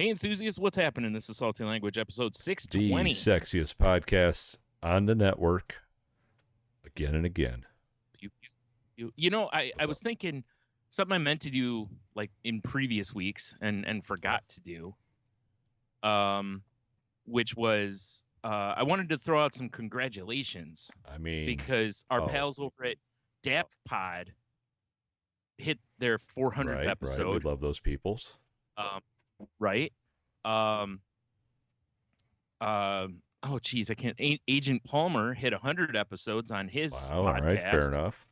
Hey, enthusiasts, what's happening? This is Salty Language, episode The 620. sexiest podcasts on the network again and again. I What's was up? thinking something I meant to do like in previous weeks and Yep. forgot to do, um, which was I wanted to throw out some congratulations I mean, because our oh, pals over at Daph Pod hit their 400th right. We episode, love those peoples. um, right? Um, oh, geez, I can't. Agent Palmer hit 100 episodes on his Wow, all right, fair podcast. enough.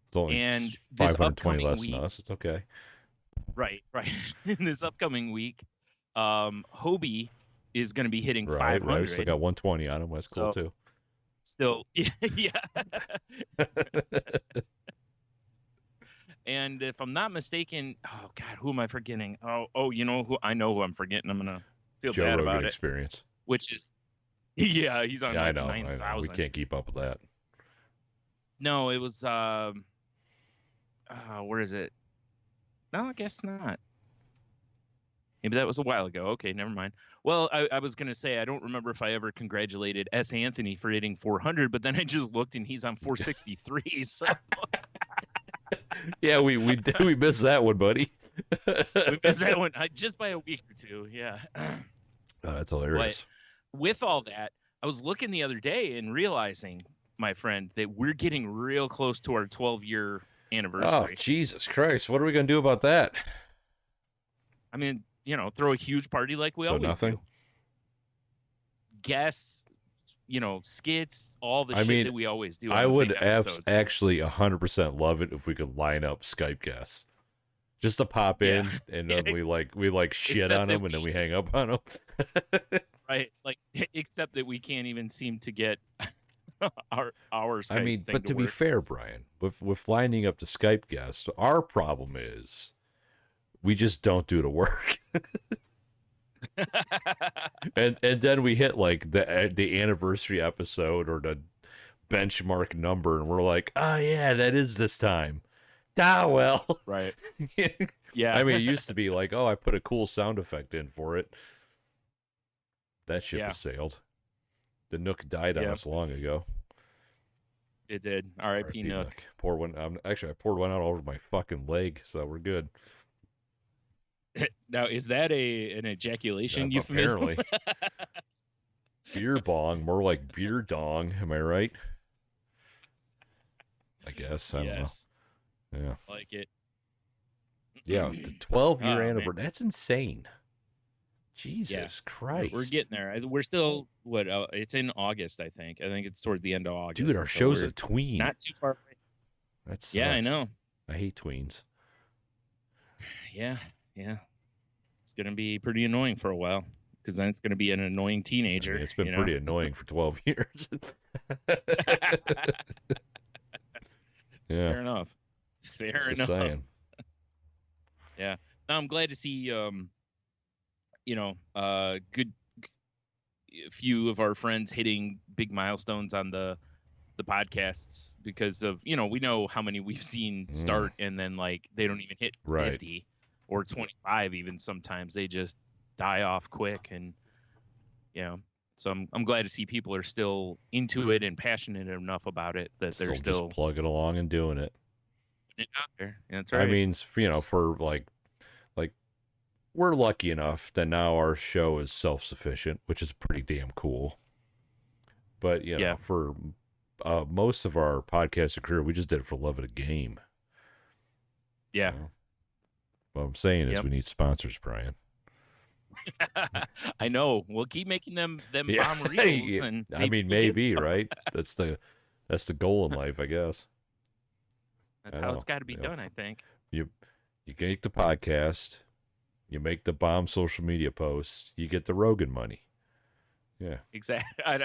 It's only And this 520 upcoming less than week, us. It's okay. right, in this upcoming week, Hobie is going to be hitting Right. We still 500. got 120 on them. That's cool, So too. still, yeah. And if I'm not mistaken, oh God, who am I forgetting? You know who? I know who I'm forgetting. I'm gonna feel Joe bad Rogan about it. experience. Which is, yeah, he's on Yeah, I like know. 9,000. We can't keep up with that. No, it was where is it? No, I guess not. Maybe that was a while ago. Okay, never mind. Well, I was going to say, I don't remember if I ever congratulated S. Anthony for hitting 400, but then I just looked and he's on 463. So Yeah, we missed that one, buddy. we missed that one just by a week or two. Yeah. Oh, that's But hilarious. with all that, I was looking the other day and realizing, my friend, that we're getting real close to our 12-year Oh, anniversary. Jesus Christ. What are we going to do about that? I mean, throw a huge party like we always Nothing? do. Guests, skits, all the I shit mean, that we always do on I the would big episodes. actually 100% love it if we could line up Skype guests just to pop Yeah. in, and then we shit Except on that them, and then we hang up on them. right, like, except that we can't even seem to get our Skype I mean, thing but to be work. fair, Brian, with lining up the Skype guests, our problem is we just don't do the work. and then we hit like the anniversary episode or the benchmark number, and we're like, oh yeah, that is this time. Ah, well. Right. Yeah. I mean, it used to be like, oh, I put a cool sound effect in for it. That ship Yeah. has sailed. The Nook died on Yeah. us long ago. It did. R.I.P. Nook. Pour one. Actually, I poured one out over my fucking leg, so we're good. Now, is that an ejaculation euphemism? Apparently. Beer bong, more like beer dong. Am I right? I guess. I don't know. Yeah. Like it. Yeah, the 12-year Oh, anniversary. man. That's insane. Jesus Christ. We're getting there. We're still, it's in August, I think. I think it's towards the end of August. Dude, our so show's we're a tween. not too far away. That sucks. Yeah, I know. I hate tweens. Yeah. It's going to be pretty annoying for a while, because then it's going to be an annoying teenager. I mean, it's been pretty annoying for 12 years. Yeah. Fair enough. Just saying. Yeah. Now I'm glad to see, good few of our friends hitting big milestones on the podcasts, because of, we know how many we've seen start and then like they don't even hit 50 or 25 even. Sometimes they just die off quick, and so I'm glad to see people are still into it and passionate enough about it that they're still just plugging along and doing it. Out there. Yeah, that's right. I mean, for like we're lucky enough that now our show is self-sufficient, which is pretty damn cool. But for most of our podcasting career, we just did it for love of the game. Yeah. What I'm saying is we need sponsors, Brian. I know. We'll keep making them bomb reels. And I mean, maybe, right? That's the goal in life, I guess. That's how it's got to be done, I think. You make the podcast, you make the bomb social media posts, you get the Rogan money. Yeah. Exactly. I'm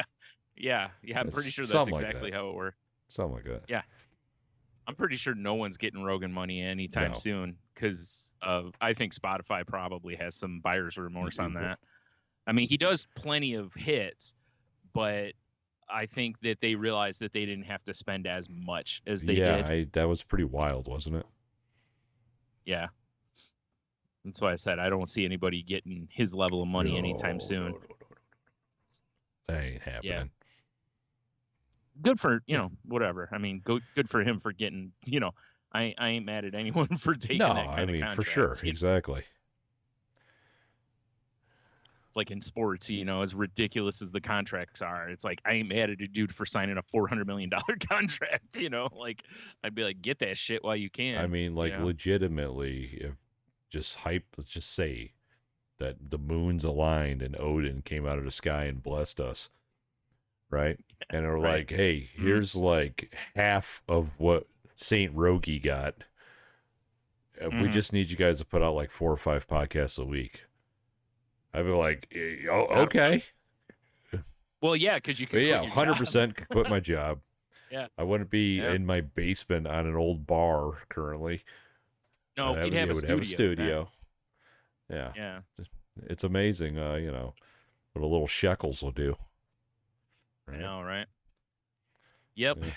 pretty sure that's exactly how it works. Something like that. Yeah. I'm pretty sure no one's getting Rogan money anytime soon, because I think Spotify probably has some buyer's remorse on that. I mean, he does plenty of hits, but I think that they realized that they didn't have to spend as much as they did. Yeah, that was pretty wild, wasn't it? Yeah. That's why I said I don't see anybody getting his level of money anytime soon. No. That ain't happening. Yeah. Good for, whatever. I mean, good for him for getting, I ain't mad at anyone for taking that kind of contract. For sure. Exactly. It's like in sports, as ridiculous as the contracts are, it's like, I ain't mad at a dude for signing a $400 million contract, like I'd be like, get that shit while you can. I mean, like legitimately, if let's just say that the moons aligned and Odin came out of the sky and blessed us. Right. And they're like, hey, here's like half of what Saint Rogi got. We just need you guys to put out like 4 or 5 podcasts a week. I'd be like, oh, okay. Well, yeah, because you could. Yeah, 100% could quit my job. Yeah. I wouldn't be in my basement on an old bar currently. No, we'd have a studio. Yeah. Yeah. It's amazing, what a little shekels will do. Right? I know, right? Yep. Yeah.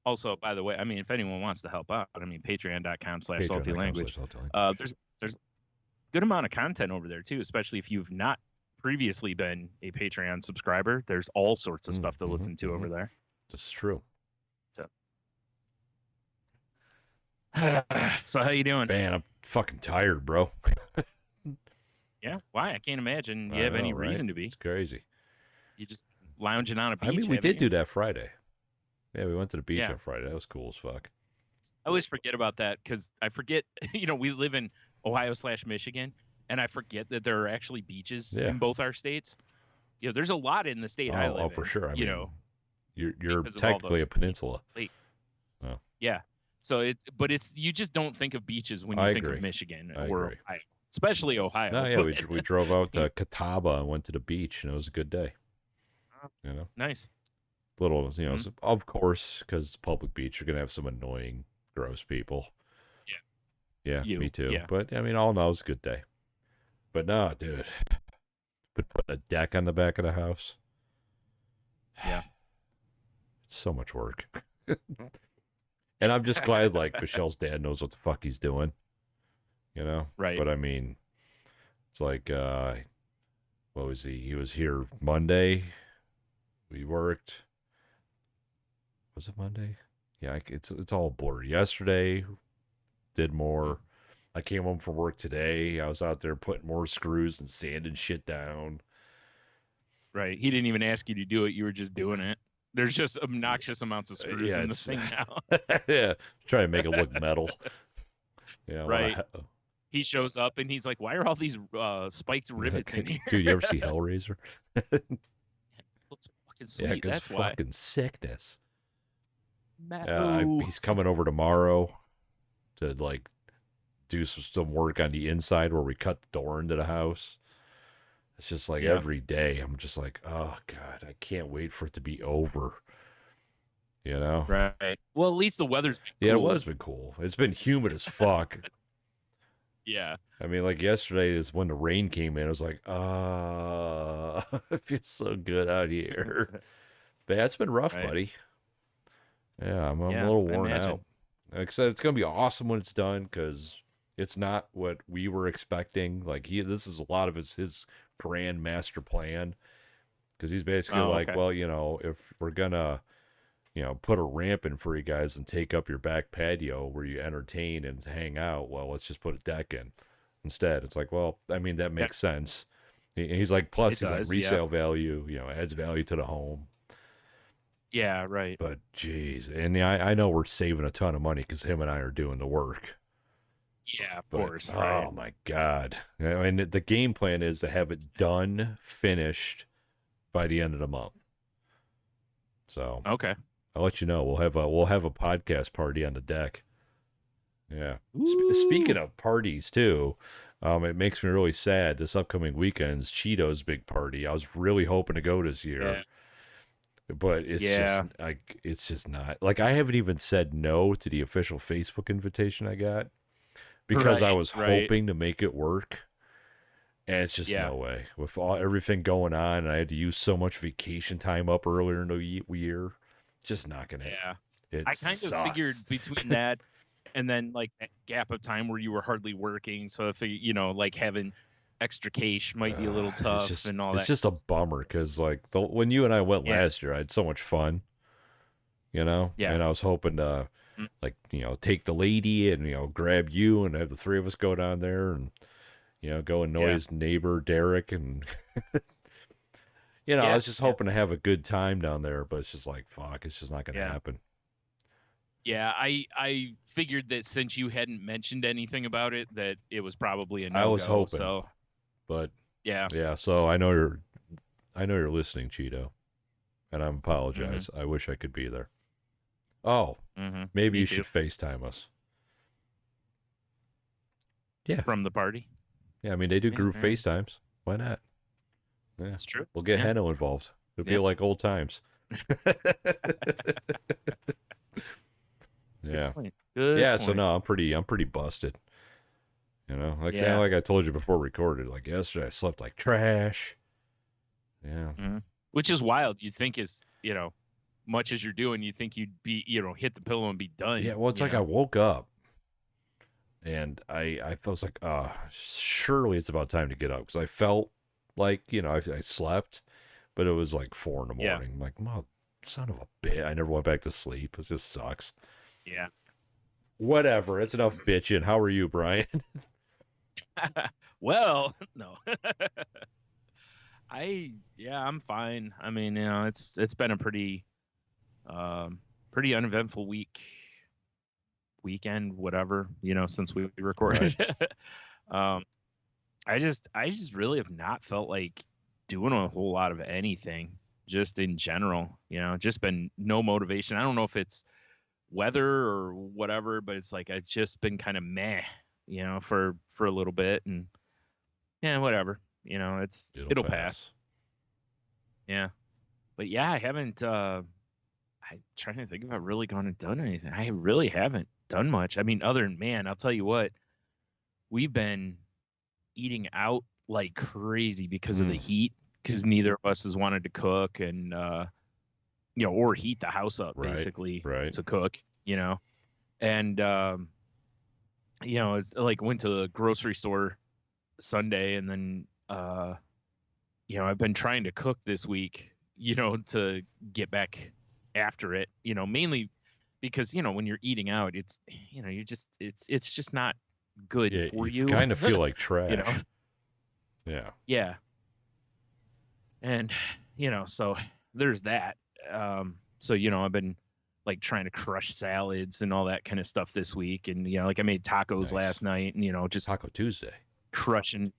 Also, by the way, I mean, if anyone wants to help out, I mean, patreon.com/saltylanguage. There's a good amount of content over there too, especially if you've not previously been a Patreon subscriber. There's all sorts of stuff to listen to over there. This is true. So how you doing? Man, I'm fucking tired, bro. Yeah? Why? I can't imagine you have any reason to be. It's crazy. You just lounging on a beach. I mean, we did do that Friday. Yeah, we went to the beach on Friday. That was cool as fuck. I always forget about that because I forget, we live in Ohio/Michigan, and I forget that there are actually beaches in both our states. There's a lot in the state I live in. Oh, for sure. I mean, you're because technically a peninsula. Oh. Yeah. So you just don't think of beaches when you think of Michigan or Ohio, especially Ohio. No, yeah, we drove out to Catawba and went to the beach, and it was a good day. Nice. Little, of course, because it's a public beach, you're gonna have some annoying, gross people. Yeah, me too. Yeah. But I mean, all in all, it was a good day. But no, dude, put a deck on the back of the house. Yeah, it's so much work. And I'm just glad, like, Michelle's dad knows what the fuck he's doing. Right. But I mean, it's like, what was he? He was here Monday. We worked. Was it Monday? Yeah, it's all blurry. Yesterday, did more. I came home from work today. I was out there putting more screws and sanding shit down. Right. He didn't even ask you to do it. You were just doing it. There's just obnoxious amounts of screws in this thing now. Yeah, try to make it look metal. Yeah, right. He shows up and he's like, "Why are all these spiked rivets in here?" Dude, you ever see Hellraiser? It looks fucking sweet. Yeah, that's fucking why. Sickness. He's coming over tomorrow to like do some work on the inside where we cut the door into the house. It's just like every day I'm just like, oh God, I can't wait for it to be over. Right. Well, at least the weather's been cool. Yeah, it has been cool. It's been humid as fuck. Yeah. I mean, like yesterday is when the rain came in. I was like, it feels so good out here. But yeah, it's been rough, buddy. Yeah, I'm a little worn out. Like I said, it's going to be awesome when it's done because it's not what we were expecting. Like this is a lot of his grand master plan because he's basically well, if we're going to, put a ramp in for you guys and take up your back patio where you entertain and hang out, well, let's just put a deck in instead. It's like, well, I mean, that makes sense. He's like, plus he's like resale value, adds value to the home. Yeah, right. But geez, and I know we're saving a ton of money because him and I are doing the work. Yeah, of course. Oh my God! I mean, the game plan is to have it done, finished by the end of the month. So okay, I'll let you know. We'll have a podcast party on the deck. Yeah. Speaking of parties too, it makes me really sad. This upcoming weekend's Cheeto's big party. I was really hoping to go this year. Yeah. But it's just not like I haven't even said no to the official Facebook invitation I got because I was hoping to make it work, and it's just no way with everything going on. And I had to use so much vacation time up earlier in the year, just not gonna. Yeah, I kind of figured between that and then like that gap of time where you were hardly working, so if like having extra cash might be a little tough and all that. It's just a bummer because like when you and I went last year, I had so much fun, and I was hoping to like take the lady and grab you and have the three of us go down there and go annoy his neighbor Derek and I was just hoping to have a good time down there, but it's just like fuck, it's just not gonna happen. Yeah, I figured that since you hadn't mentioned anything about it, that it was probably a no-go. I was hoping, so but yeah. So I know you're listening, Cheeto, and I apologize. I wish I could be there. Oh, maybe you should FaceTime us. Yeah, from the party. Yeah, I mean they do group FaceTimes. Why not? Yeah, that's true. We'll get Heno involved. It'll be like old times. Yeah. Good point. So no, I'm pretty busted. Like I told you before we recorded, like yesterday I slept like trash. Yeah. Which is wild. You think is, much as you're doing, you think you'd be, hit the pillow and be done. Yeah, well it's like I woke up and I was like, surely it's about time to get up because I felt like, I slept, but it was like 4 a.m. I'm like, oh, son of a bitch. I never went back to sleep. It just sucks. Yeah. Whatever. It's enough bitching. How are you, Brian? Well, no. I'm fine. I mean, it's been a pretty uneventful weekend, whatever, since we recorded. Right. I just really have not felt like doing a whole lot of anything, just in general, just been no motivation. I don't know if it's weather or whatever, but it's like I've just been kind of meh, for a little bit, and whatever, it'll pass. Yeah, but I haven't. I'm trying to think if I've really gone and done anything. I really haven't done much. I mean, other than I'll tell you what, we've been eating out like crazy because of the heat, because neither of us has wanted to cook and or heat the house up basically to cook, and it's like went to the grocery store Sunday, and then I've been trying to cook this week, to get back after it, mainly because when you're eating out, it's it's just not good for you. Kind of feel like trash. Yeah. And so there's that. So I've been like trying to crush salads and all that kind of stuff this week, and like I made tacos last night, and just Taco Tuesday, crushing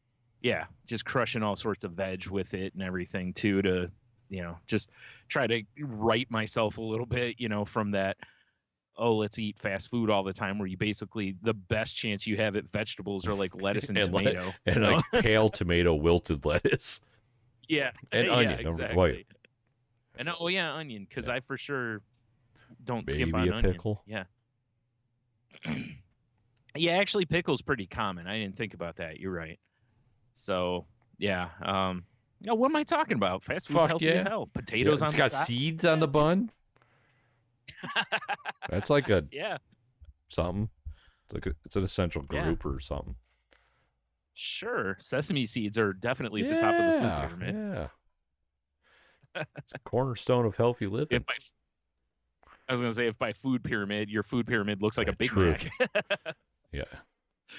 all sorts of veg with it and everything too, to just try to right myself a little bit, from that let's eat fast food all the time, where you basically, the best chance you have at vegetables are like lettuce and tomato. Like pale tomato, wilted lettuce. Yeah. And onion. Exactly. White. And onion, because I for sure don't Maybe skip on a onion. Pickle. Yeah. Yeah, actually pickle's pretty common. I didn't think about that. You're right. So yeah. What am I talking about? Fast food's healthy as hell. Potatoes on the side. It's got seeds on the bun. That's like a something. It's an essential group or something. Sure, sesame seeds are definitely at the top of the food pyramid. Yeah, it's a cornerstone of healthy living. I was gonna say, if by food pyramid, your food pyramid looks like a Big Mac. Yeah,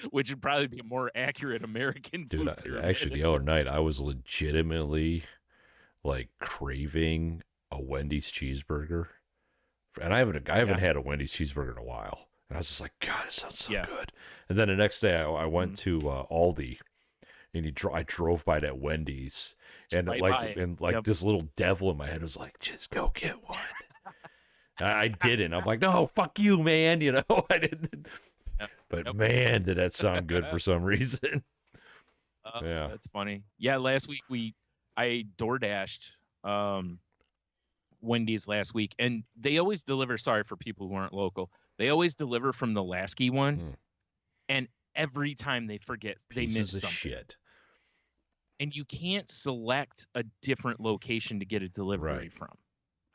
which would probably be a more accurate American food pyramid. Actually, the other night I was legitimately like craving a Wendy's cheeseburger. And I haven't had a Wendy's cheeseburger in a while. And I was just like, God, it sounds so good. And then the next day I went to Aldi, and I drove by that Wendy's, and this little devil in my head was like, just go get one. I didn't. I'm like, no, fuck you, man. I didn't. But man, did that sound good for some reason. That's funny. Yeah, last week I DoorDashed Wendy's last week, and they always deliver. Sorry for people who aren't local. They always deliver from the Lasky one, and every time they forget, they miss something. Shit. And you can't select a different location to get a delivery from.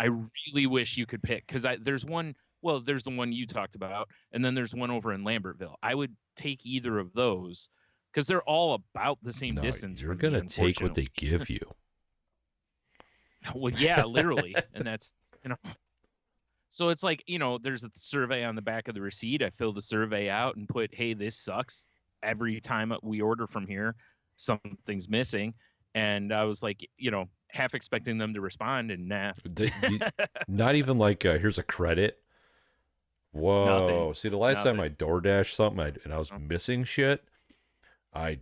I really wish you could pick, because there's one well, there's the one you talked about, and then there's one over in Lambertville. I would take either of those because they're all about the same distance. You're from me, gonna take what they unfortunately. give you. Well, yeah, literally, and that's So it's like, there's a survey on the back of the receipt. I fill the survey out and put, hey, this sucks. Every time we order from here, something's missing. And I was like, half expecting them to respond, and nah. Not even like, here's a credit. Whoa. Nothing. See, the last time I DoorDashed something and I was missing shit, I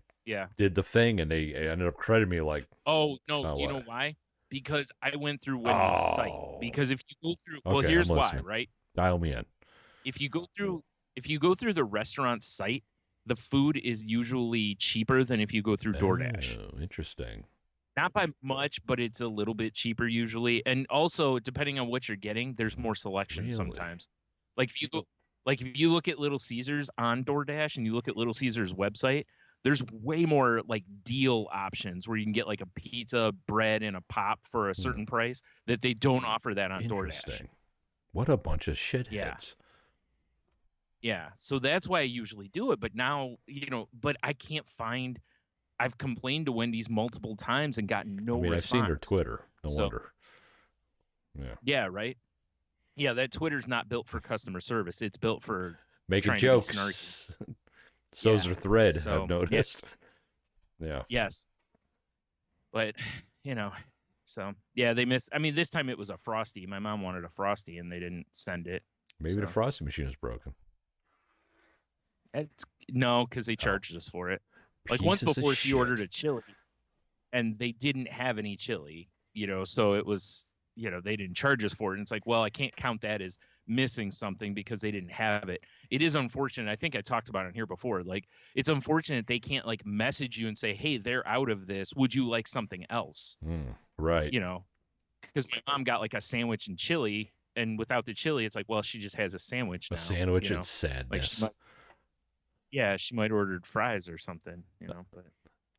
did the thing and they ended up crediting me like. Oh, no. Do you know why? Because I went through Wendy's site. Because if you go through, well, here's why, right? Dial me in. If you go through the restaurant site, the food is usually cheaper than if you go through DoorDash. Oh, interesting. Not by much, but it's a little bit cheaper usually. And also, depending on what you're getting, there's more selection sometimes. Like if you look at Little Caesars on DoorDash and you look at Little Caesars website, there's way more like deal options where you can get like a pizza, bread, and a pop for a certain price that they don't offer that on DoorDash. What a bunch of shitheads. Yeah. So that's why I usually do it. But now, but I can't find. I've complained to Wendy's multiple times and gotten no response. I've seen their Twitter. No wonder. Yeah. Yeah, right? Yeah, that Twitter's not built for customer service. It's built for making jokes. So's their thread, I've noticed. Yeah. Yes. But, so, yeah, they missed. I mean, this time it was a Frosty. My mom wanted a Frosty, and they didn't send it. Maybe the Frosty machine is broken. No, because they charged us for it. Like, once before she ordered a chili, and they didn't have any chili, so it was, they didn't charge us for it. And it's like, well, I can't count that as missing something because they didn't have it. It is unfortunate. I think I talked about it here before. Like, it's unfortunate they can't like message you and say, hey, they're out of this. Would you like something else? Right. Because my mom got like a sandwich and chili, and without the chili, it's like, well, she just has a sandwich now. A sandwich and sadness. Like she might ordered fries or something, but.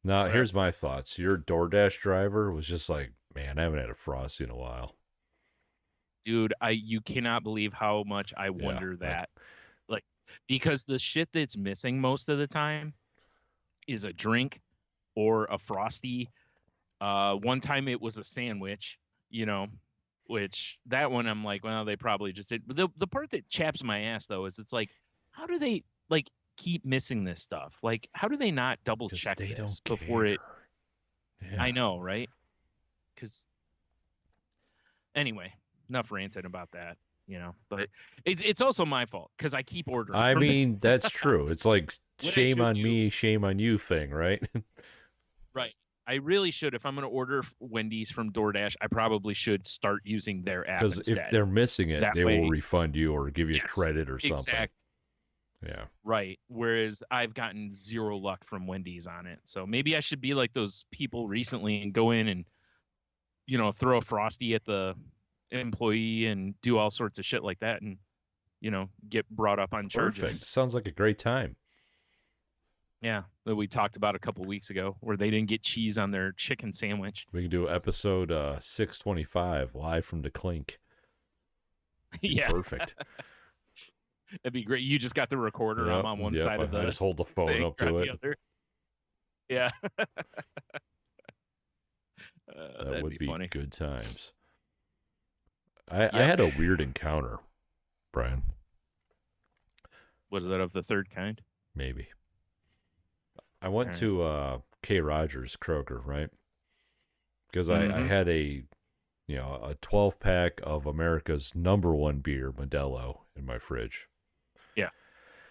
Now, here's my thoughts. Your DoorDash driver was just like, man, I haven't had a Frosty in a while. Dude, you cannot believe how much I wonder that. Like, because the shit that's missing most of the time is a drink or a Frosty. One time it was a sandwich, which that one I'm like, well, they probably just did. The part that chaps my ass, though, is it's like, how do they, like, keep missing this stuff? Like, how do they not double check this before it? Yeah. I know, right? Because anyway, enough ranting about that, but it's also my fault because I keep ordering. I mean, that's true. It's like shame on me, shame on you thing, right? Right. I really should. If I'm going to order Wendy's from DoorDash, I probably should start using their app instead. Because if they're missing it, they will refund you or give you credit or something. Exactly. Yeah. Right. Whereas I've gotten zero luck from Wendy's on it. So maybe I should be like those people recently and go in and, throw a Frosty at the employee and do all sorts of shit like that and, get brought up on charges. Perfect. Sounds like a great time. Yeah. That we talked about a couple weeks ago where they didn't get cheese on their chicken sandwich. We can do episode 625 live from the Clink. Yeah. Perfect. That'd be great. You just got the recorder. I'm on one side of the. I just hold the phone up to it. Yeah. That would be funny. Good times. I had a weird encounter, Brian. Was that of the third kind? Maybe. I went to K. Rogers Kroger, right? Because I had a 12-pack of America's #1 beer, Modelo, in my fridge. Yeah.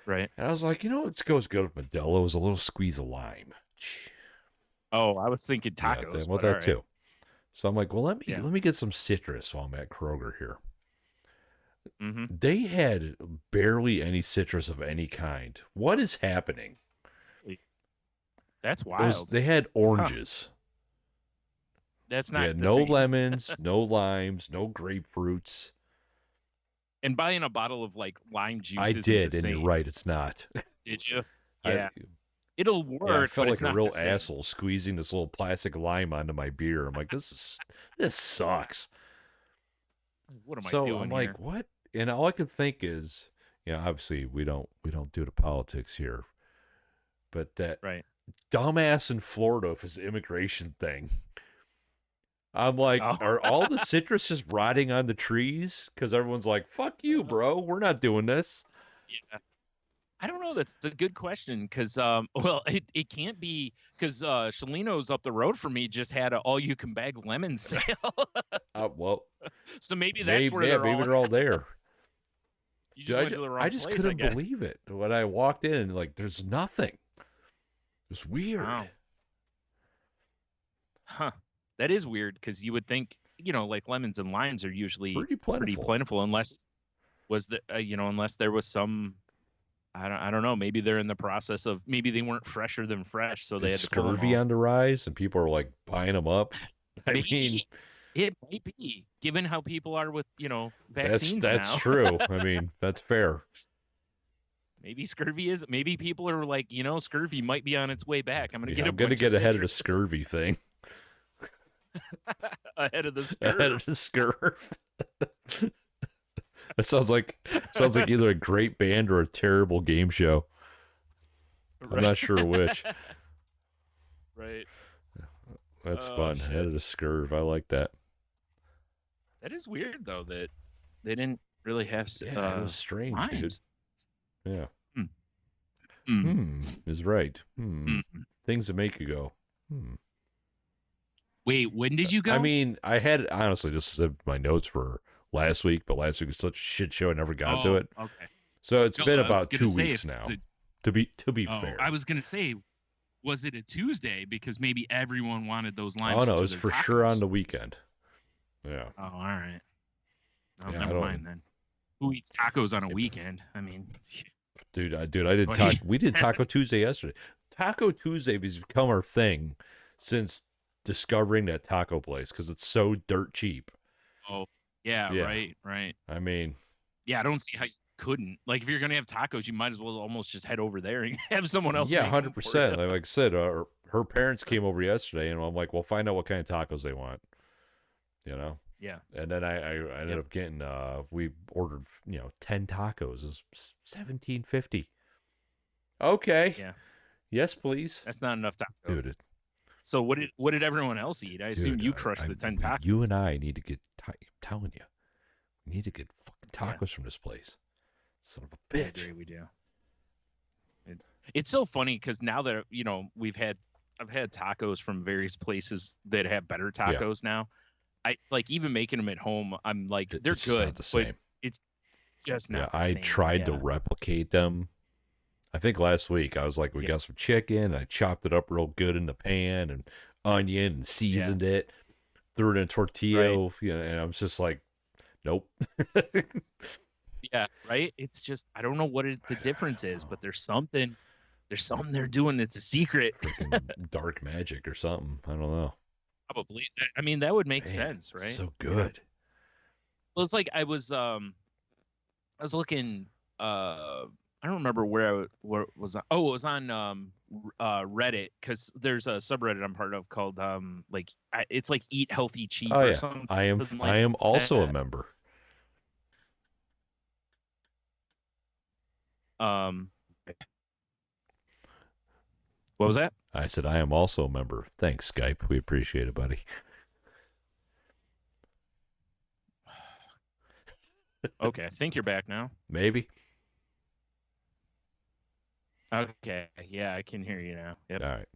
Right. And I was like, what goes good with Modelo is a little squeeze of lime. Oh, I was thinking tacos. Yeah, that too. So I'm like, well, let me get some citrus while I'm at Kroger here. Mm-hmm. They had barely any citrus of any kind. What is happening? That's wild. They had oranges. Huh. That's not no lemons, no limes, no grapefruits. And buying a bottle of like lime juice. I did, and you're right, it's not. Did you? Yeah. It'll work. Yeah, I felt like a real asshole squeezing this little plastic lime onto my beer. I'm like, this sucks. What am I doing? I'm like, what and all I can think is, obviously we don't do the politics here, but that Right. dumbass in Florida with his immigration thing. I'm like, Oh. are all the citrus just rotting on the trees? Because everyone's like, fuck you, bro. We're not doing this. Yeah. I don't know. That's a good question because, well, it can't be because Shalino's up the road from me just had a all-you-can-bag lemon sale. Well, So maybe that's where maybe they're all there. You just went to the wrong I just place, couldn't believe it when I walked in and like, there's nothing. It's weird. Wow. Huh. That is weird because you would think, like lemons and limes are usually pretty plentiful unless unless there was some, I don't know, maybe they're in the process of, maybe they weren't fresher than fresh, so they had to pull them scurvy all. on the rise and people are like buying them up. I mean, it might be, given how people are with, vaccines now. That's true. I mean, that's fair. Maybe scurvy is. Maybe people are like, scurvy might be on its way back. I'm gonna get ahead of the scurvy thing. Ahead of the scurve. Ahead of the scurve. It sounds like either a great band or a terrible game show. Right. I'm not sure which. Right. That's fun. Shit. Ahead of the scurve. I like that. That is weird though that they didn't really have. Yeah, it was strange, limes. Dude. Yeah. Is right. Things that make you go. Wait, when did you go? I mean, I had honestly just my notes for last week, but last week was such a shit show. I never got to it. Okay. So it's been about 2 weeks now. To be fair, I was gonna say, was it a Tuesday? Because maybe everyone wanted those limes. Oh no, it was for sure on the weekend. Yeah. Oh, all right. Oh, yeah, never mind then. Who eats tacos on a weekend? I mean, dude, I did we did Taco Tuesday yesterday. Taco Tuesday has become our thing since discovering that taco place because it's so dirt cheap. Oh, yeah, right. I mean, yeah, I don't see how you couldn't. Like, if you're gonna have tacos, you might as well almost just head over there and have someone else. Yeah, 100%. Like I said, her parents came over yesterday, and I'm like, well, find out what kind of tacos they want. Yeah. And then I ended up getting we ordered 10 tacos. It was $17.50. Okay. Yeah. Yes, please. That's not enough tacos, dude. So what did everyone else eat? I assume you crushed the 10 tacos. You and I need to get. I'm telling you, we need to get fucking tacos from this place. Son of a bitch. I agree, we do. It's so funny because now that I've had tacos from various places that have better tacos now. It's like even making them at home, I'm like, they're good, not the same. but it's just not. I tried to replicate them. I think last week I was like, we got some chicken. I chopped it up real good in the pan and onion and seasoned it, threw it in a tortilla, and I was just like, nope. Yeah, right. It's just I don't know what the difference is, but there's something they're doing that's a secret. Dark magic or something. I don't know. Probably. I mean, that would make sense, right? So good. Well, it's like I was looking. I don't remember where it was. Oh, it was on Reddit because there's a subreddit I'm part of called it's like Eat Healthy Cheap or something. I am also a member. What was that? I said I am also a member. Thanks, Skype. We appreciate it, buddy. Okay, I think you're back now. Maybe. Okay, yeah, I can hear you now. Yep. All right.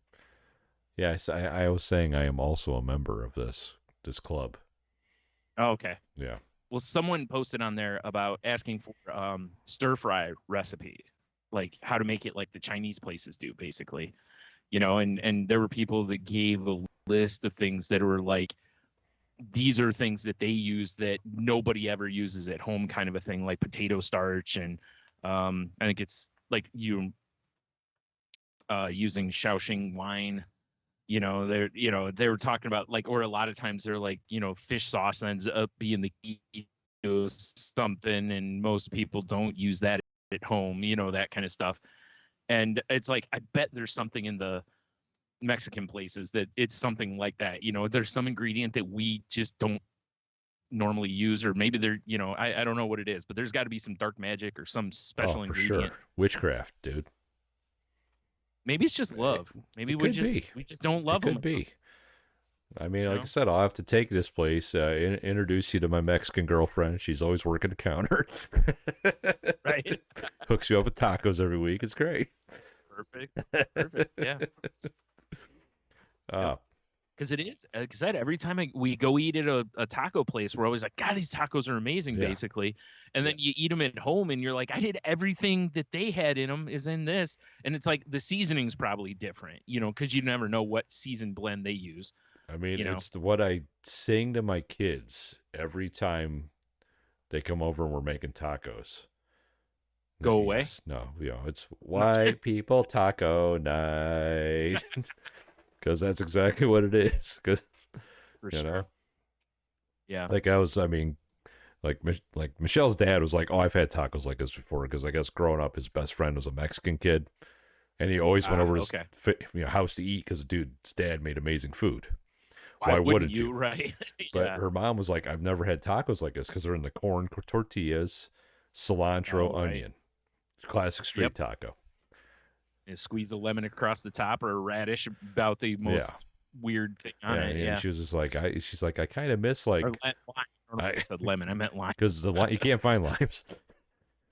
Yes, I was saying I am also a member of this club. Oh, okay. Yeah. Well, someone posted on there about asking for stir fry recipes, like how to make it like the Chinese places do, basically. And there were people that gave a list of things that were like, these are things that they use that nobody ever uses at home, kind of a thing, like potato starch. And I think it's like using Shaoxing wine. They were talking about like, or a lot of times they're like, fish sauce ends up being the something, and most people don't use that at home, that kind of stuff. And it's like, I bet there's something in the Mexican places that it's something like that. There's some ingredient that we just don't normally use, or maybe they're, I don't know what it is, but there's got to be some dark magic or some special ingredient. Sure. Witchcraft, dude. Maybe it's just love. Maybe we just don't love them. Could be. I mean, like I said, I'll have to take this place, introduce you to my Mexican girlfriend. She's always working the counter. Right. Hooks you up with tacos every week. It's great. Perfect. Yeah. Because it is, like I said, every time we go eat at a taco place, we're always like, God, these tacos are amazing, basically. And then you eat them at home and you're like, I did everything that they had in them is in this. And it's like the seasoning's probably different, because you never know what season blend they use. I mean, it's what I sing to my kids every time they come over and we're making tacos. Go away? No, it's white people taco night. Because that's exactly what it is. Because, Yeah. Like like Michelle's dad was like, oh, I've had tacos like this before. Because I guess growing up, his best friend was a Mexican kid. And he always went over to his house to eat because dude's dad made amazing food. Why wouldn't you? Right. But her mom was like, I've never had tacos like this because they're in the corn tortillas, cilantro, onion. Classic street taco. You squeeze a lemon across the top or a radish, about the most weird thing on it. Yeah. And she was just like, I kind of miss like. I said lemon. I meant lime. Because you can't find limes.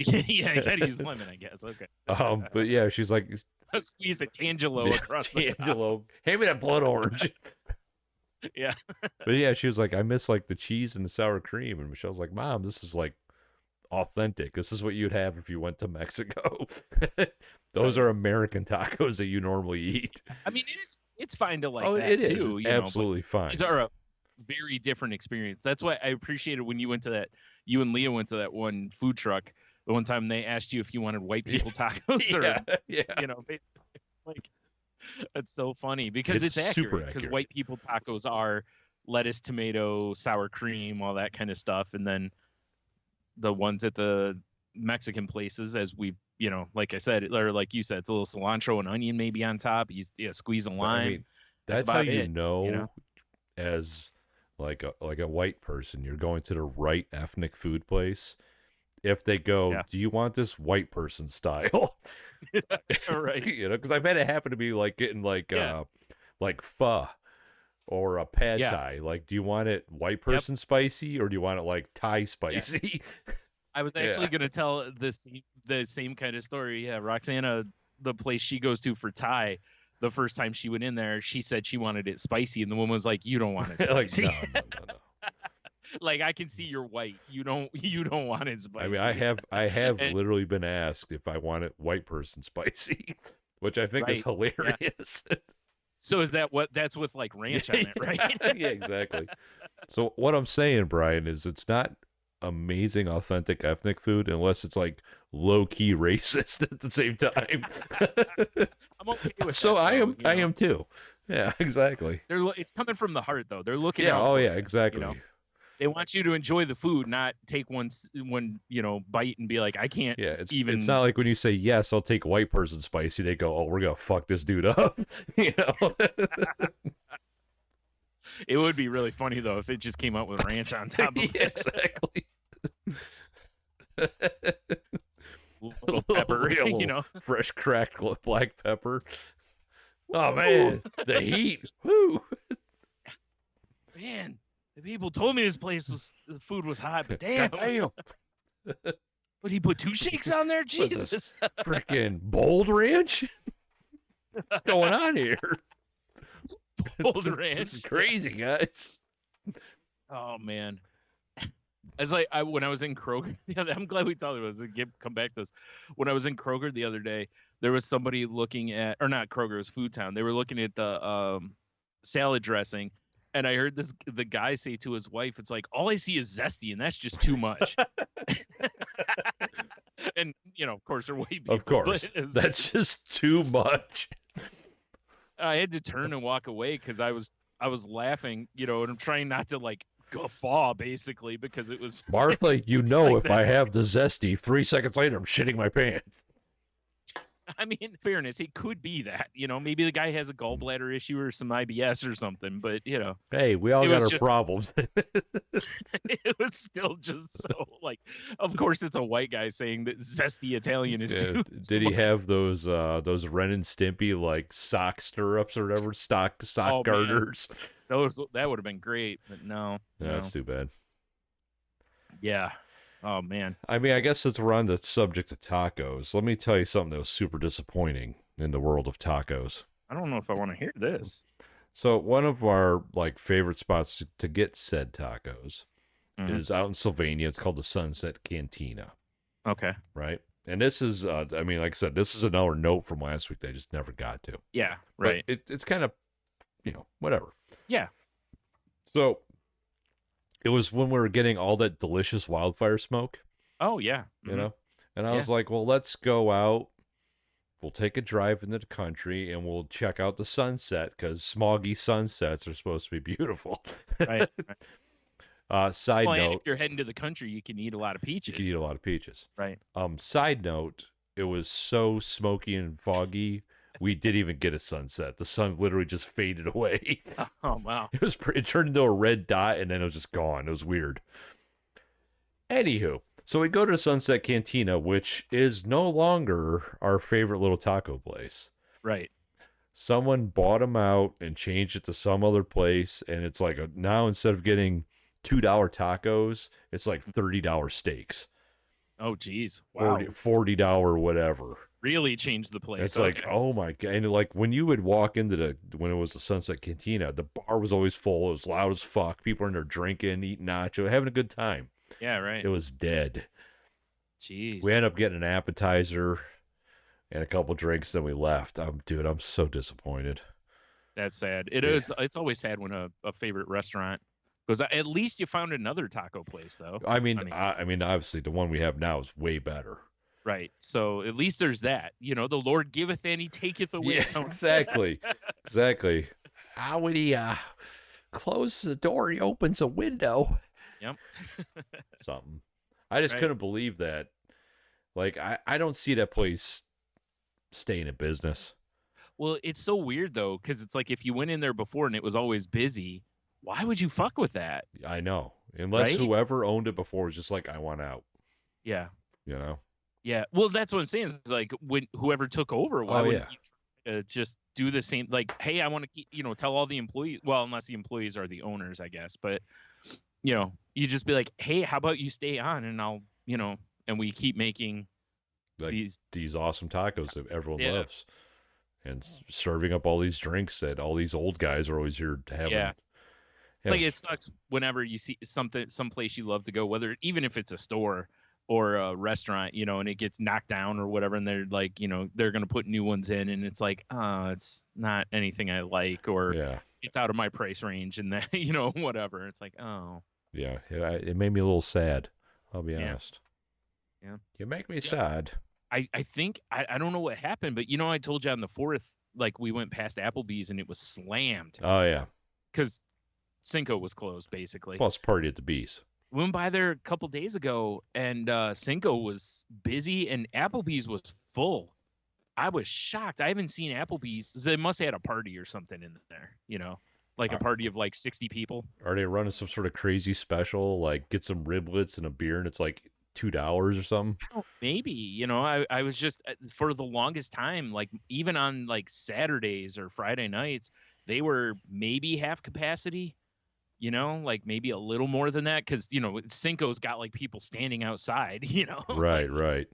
Yeah, you gotta use lemon, I guess. Okay. But yeah, she's like, squeeze a Tangelo across the top. Hand me that blood orange. Yeah. But yeah, she was like, I miss like the cheese and the sour cream. And Michelle's like, Mom, this is like authentic. This is what you'd have if you went to Mexico. Those are American tacos that you normally eat. I mean, it's fine to like that it too. It's absolutely fine. These are a very different experience. That's why I appreciated when you and Leah went to that one food truck. The one time they asked you if you wanted white people tacos basically. It's like, it's so funny because it's accurate. Because white people tacos are lettuce, tomato, sour cream, all that kind of stuff. And then the ones at the Mexican places, as we, like I said, or like you said, it's a little cilantro and onion maybe on top. You squeeze a lime. I mean, that's how you know, as like a white person, you're going to the right ethnic food place. If they go, do you want this white person style? Right. Because I've had it happen to me like getting like pho or a pad thai. Like, do you want it white person spicy or do you want it like Thai spicy? Yes. I was actually going to tell the same kind of story. Yeah, Roxana, the place she goes to for Thai, the first time she went in there, she said she wanted it spicy, and the woman was like, "You don't want it spicy." No. Like, I can see you're white. You don't want it spicy. I mean, I have literally been asked if I want it white person spicy, which I think is hilarious. Yeah. So is that's with like ranch on it, right? Yeah, exactly. So what I'm saying, Brian, is it's not amazing, authentic ethnic food unless it's like low key racist at the same time. I'm okay with so that, I am too. Yeah, exactly. It's coming from the heart though. They're looking out. Oh yeah, exactly. They want you to enjoy the food, not take one bite and be like, I can't. Yeah, it's not like when you say yes, I'll take white person spicy. They go, oh, we're gonna fuck this dude up. It would be really funny though if it just came out with ranch on top of it. Exactly. Little pepper, fresh cracked black pepper. Oh man, the heat. Woo. Man. People told me the food was hot, but damn. But he put 2 shakes on there? Jesus. Freaking bold ranch? What's going on here? Bold ranch. This is crazy, guys. Oh, man. As when I was in Kroger, I'm glad we talked about this. Come back to this. When I was in Kroger the other day, there was somebody looking at, or not Kroger, it was Food Town. They were looking at the salad dressing. And I heard the guy say to his wife, it's like, all I see is zesty, and that's just too much. And, of course, they're white people. Of course. That's just too much. I had to turn and walk away because I was laughing, and I'm trying not to, like, guffaw, basically, because it was... Martha, if I have the zesty, 3 seconds later, I'm shitting my pants. I mean, in fairness, it could be that, maybe the guy has a gallbladder issue or some IBS or something, but hey, we all got our just, problems. it was still just so like, of course, it's a white guy saying that zesty Italian is too. Did he have those Ren and Stimpy like sock stirrups or whatever, sock garters? That would have been great, but no. That's too bad. Yeah. Oh man. I mean, I guess since we're on the subject of tacos, let me tell you something that was super disappointing in the world of tacos. I don't know if I want to hear this. So one of our like favorite spots to get said tacos is out in Sylvania. It's called the Sunset Cantina. Okay. Right. And this is, I mean, like I said, this is another note from last week they just never got to. Yeah. Right. But it's kind of, whatever. Yeah. So it was when we were getting all that delicious wildfire smoke. Oh, yeah. You know? And I was like, well, let's go out. We'll take a drive into the country and we'll check out the sunset because smoggy sunsets are supposed to be beautiful. Right. Side note. If you're heading to the country, you can eat a lot of peaches. You can eat a lot of peaches. Right. Side note, it was so smoky and foggy. We didn't even get a sunset. The sun literally just faded away. Oh, wow. It turned into a red dot, and then it was just gone. It was weird. Anywho, so we go to Sunset Cantina, which is no longer our favorite little taco place. Right. Someone bought them out and changed it to some other place, and it's like now instead of getting $2 tacos, it's like $30 steaks. Oh, geez. Wow. $40 whatever. Really changed the place. It's like, oh my God. And like when you would walk into when it was the Sunset Cantina, the bar was always full. It was loud as fuck. People were in there drinking, eating nacho, having a good time. Yeah, right. It was dead. Jeez. We ended up getting an appetizer and a couple drinks, then we left. I'm so disappointed. That's sad. It's always sad when a favorite restaurant goes out. At least you found another taco place, though. I mean, obviously the one we have now is way better. Right. So at least there's that. The Lord giveth and he taketh away. Yeah, exactly. Exactly. When he closes the door, he opens a window. Yep. Something. I just couldn't believe that. Like, I don't see that place staying in business. Well, it's so weird, though, because it's like if you went in there before and it was always busy, why would you fuck with that? I know. Unless whoever owned it before was just like, I want out. Yeah. Yeah. Well, that's what I'm saying. It's like when whoever took over, why wouldn't you just do the same? Like, hey, I want to keep, tell all the employees. Well, unless the employees are the owners, I guess. But, you just be like, hey, how about you stay on and I'll, and we keep making these awesome tacos that everyone loves. And serving up all these drinks that all these old guys are always here to have. Yeah. It's like it sucks whenever you see someplace you love to go, whether even if it's a store or a restaurant, and it gets knocked down or whatever, and they're like, they're gonna put new ones in, and it's like, it's not anything I like, or it's out of my price range, and then whatever. It's like, oh. Yeah, it made me a little sad. I'll be honest. Yeah. You make me sad. I think I don't know what happened, but I told you on the 4th, like we went past Applebee's and it was slammed. Oh yeah. Because Cinco was closed basically. Plus party at the Bees. We went by there a couple days ago and Cinco was busy and Applebee's was full. I was shocked. I haven't seen Applebee's. They must have had a party or something in there, like a party of like 60 people. Are they running some sort of crazy special, like get some riblets and a beer and it's like $2 or something? Maybe, I was just for the longest time, like even on like Saturdays or Friday nights, they were maybe half capacity, like maybe a little more than that. Cause Cinco's got like people standing outside, Right. Right.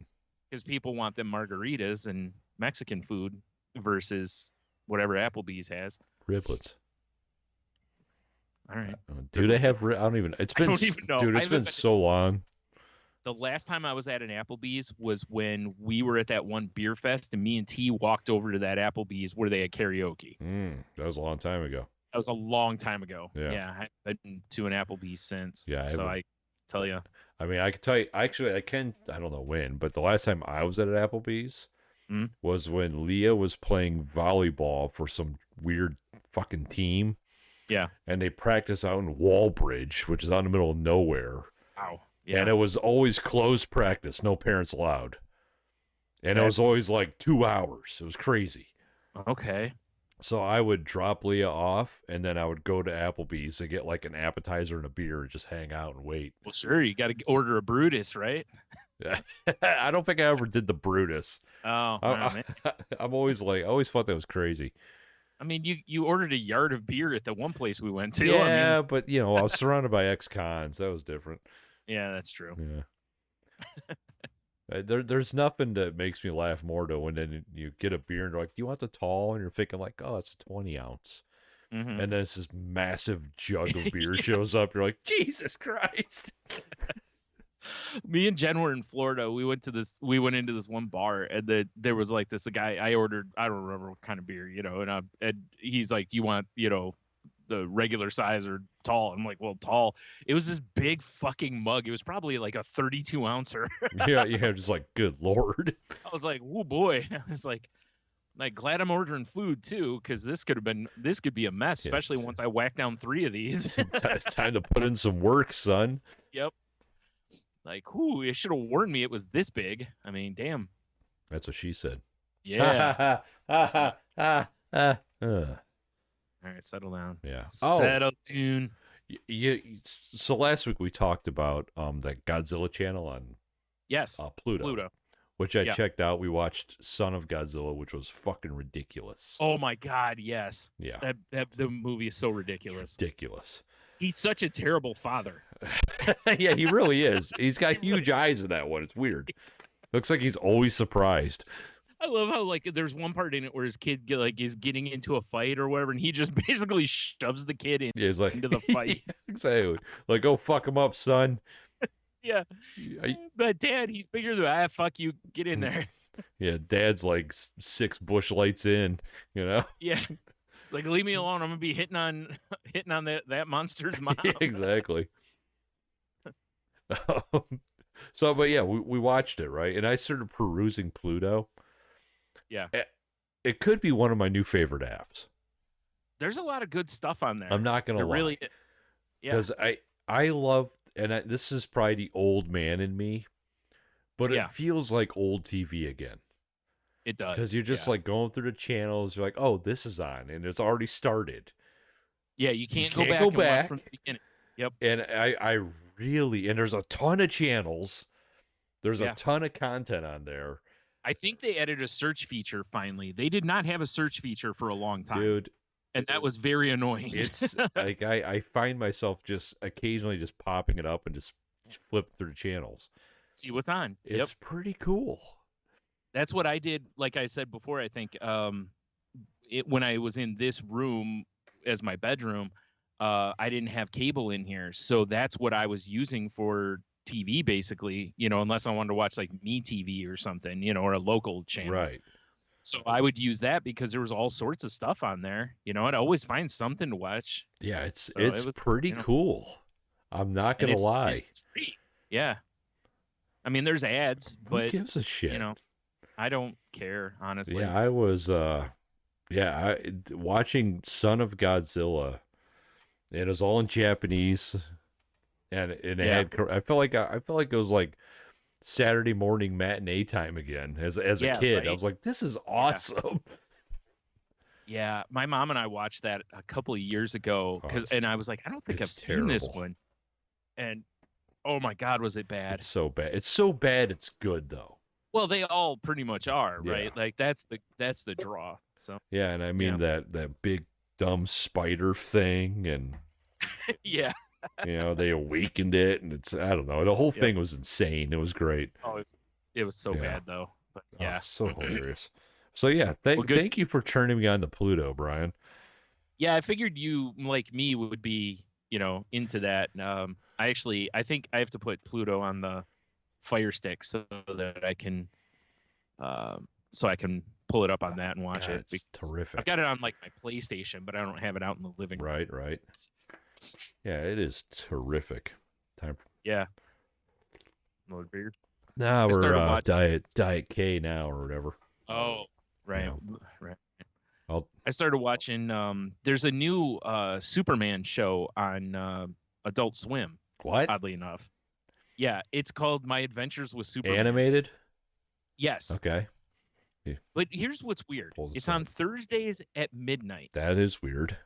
Cause people want them margaritas and Mexican food versus whatever Applebee's has. Riblets. All right. Do they have, I don't even, it's been, dude, it's been so long. The last time I was at an Applebee's was when we were at that one beer fest and me and T walked over to that Applebee's where they had karaoke. That was a long time ago. That was a long time ago. Yeah. I've been to an Applebee's since. Yeah. So I tell you. I mean, I can tell you, actually, I don't know when, but the last time I was at an Applebee's was when Leah was playing volleyball for some weird fucking team. Yeah. And they practice out in Wallbridge, which is out in the middle of nowhere. Wow. Yeah. And it was always closed practice, no parents allowed. And it was always like 2 hours. It was crazy. Okay. So I would drop Leah off, and then I would go to Applebee's to get like an appetizer and a beer and just hang out and wait. Well, sure, you got to order a Brutus, right? I don't think I ever did the Brutus. Oh, man. I'm always like, I always thought that was crazy. I mean, you ordered a yard of beer at the one place we went to. Yeah, but I was surrounded by ex-cons. That was different. Yeah, that's true. Yeah. There's nothing that makes me laugh more though when then you get a beer and they're like, "Do you want the tall?" And you're thinking like, "Oh, it's a 20 ounce," and then this massive jug of beer shows up. You're like, "Jesus Christ!" Me and Jen were in Florida. We went into this one bar, and there was like this guy. I ordered, I don't remember what kind of beer, and he's like, "Do you want, the regular size or tall?" I'm like, "Well, tall." It was this big fucking mug. It was probably like a 32 ouncer. yeah, just like, good Lord. I was like, "Oh boy!" I was like glad I'm ordering food too, because this could be a mess, especially once I whack down 3 of these. Time to put in some work, son. Yep. Like, it should have warned me it was this big. I mean, damn. That's what she said. Yeah. All right, settle down. Yeah. Settle tune. So last week we talked about the Godzilla Channel on Pluto. Which I checked out. We watched Son of Godzilla, which was fucking ridiculous. Oh my God, yes. Yeah. The movie is so ridiculous. Ridiculous. He's such a terrible father. Yeah, he really is. He's got huge eyes in that one. It's weird. Looks like he's always surprised. I love how there's one part in it where his kid is getting into a fight or whatever, and he just basically shoves the kid into the fight. Yeah, exactly. Like, go fuck him up, son. Yeah. But Dad, he's bigger than fuck you. Get in there. Yeah, Dad's like 6 bush lights in, Yeah. Like, leave me alone. I'm gonna be hitting on that monster's mom. Yeah, exactly. So, but yeah, we watched it, right? And I started perusing Pluto. Yeah. It could be one of my new favorite apps. There's a lot of good stuff on there. I'm not gonna lie. Really is. Yeah. Because I love, and this is probably the old man in me, but it feels like old TV again. It does. Because you're just like going through the channels. You're like, oh, this is on, and it's already started. Yeah, you can't go back and watch from the beginning. Yep. And I really, and there's a ton of channels. There's a ton of content on there. I think they added a search feature finally. They did not have a search feature for a long time. Dude. And that was very annoying. It's like I find myself just occasionally just popping it up and just flip through the channels. See what's on. It's pretty cool. That's what I did. Like I said before, I think when I was in this room as my bedroom, I didn't have cable in here. So that's what I was using for TV, basically, unless I wanted to watch like MeTV or something, or a local channel. Right. So I would use that because there was all sorts of stuff on there. I'd always find something to watch. Yeah, it's pretty cool. I'm not going to lie. It's free. Yeah. I mean, there's ads, but who gives a shit? I don't care, honestly. Yeah, I was watching Son of Godzilla. It was all in Japanese, and it had. I felt like it was like Saturday morning matinee time again. As a kid, right? I was like, "This is awesome." Yeah, my mom and I watched that a couple of years ago and I was like, "I don't think I've seen this one." And oh my God, was it bad? It's so bad. It's so bad. It's good though. Well, they all pretty much are, right? Like that's the draw. So yeah, and I mean that big dumb spider thing, and yeah, they awakened it, and I don't know. The whole thing was insane. It was great. Oh, it was so bad though. But yeah, it's so hilarious. So yeah, thank you for turning me on to Pluto, Brian. Yeah, I figured you, like me, would be into that. I think I have to put Pluto on the Fire Stick so that I can pull it up on that and watch it. It's terrific. I've got it on like my PlayStation, but I don't have it out in the living room. Right. Yeah, it is terrific. Yeah. Another beer. Nah, we're Diet K now or whatever. Oh, right. Right. I started watching. There's a new Superman show on Adult Swim. What? Oddly enough. Yeah, it's called My Adventures with Superman. Animated? Yes. Okay. Yeah. But here's what's weird. It's on Thursdays at midnight. That is weird.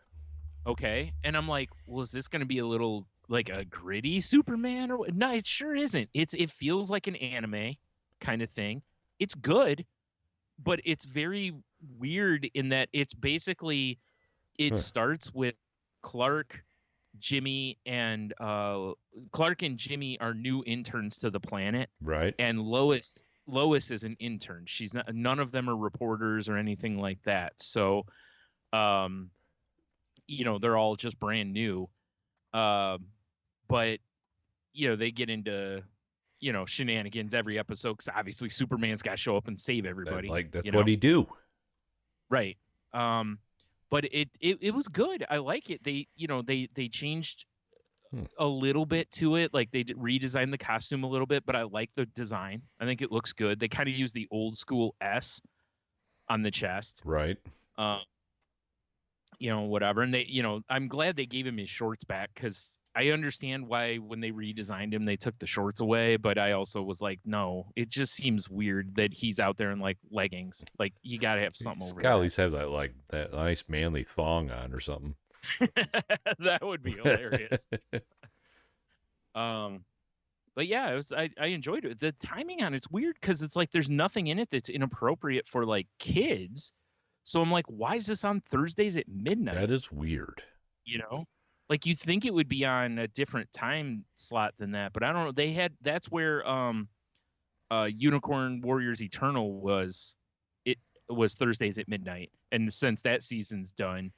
Okay. And I'm like, well, is this going to be a little like a gritty Superman or what? No, it sure isn't. It feels like an anime kind of thing. It's good, but it's very weird in that it's basically it starts with Clark, Jimmy, and Clark and Jimmy are new interns to the planet. Right. And Lois is an intern. She's not, none of them are reporters or anything like that. So they're all just brand new. But they get into shenanigans every episode because obviously Superman's got to show up and save everybody. That's what he do. Right. But it was good. I like it. They changed a little bit to it. Like they redesigned the costume a little bit, but I like the design. I think it looks good. They kind of use the old school S on the chest. Right. Whatever. And I'm glad they gave him his shorts back because I understand why when they redesigned him, they took the shorts away. But I also was like, no, it just seems weird that he's out there in like leggings. Like you got to have something over there. At least have that nice manly thong on or something. That would be hilarious. But yeah, I enjoyed it. The timing on it's weird because it's like there's nothing in it that's inappropriate for like kids. So I'm like, why is this on Thursdays at midnight? That is weird. Like you'd think it would be on a different time slot than that, but I don't know. That's where Unicorn Warriors Eternal was. It was Thursdays at midnight, and since that season's done,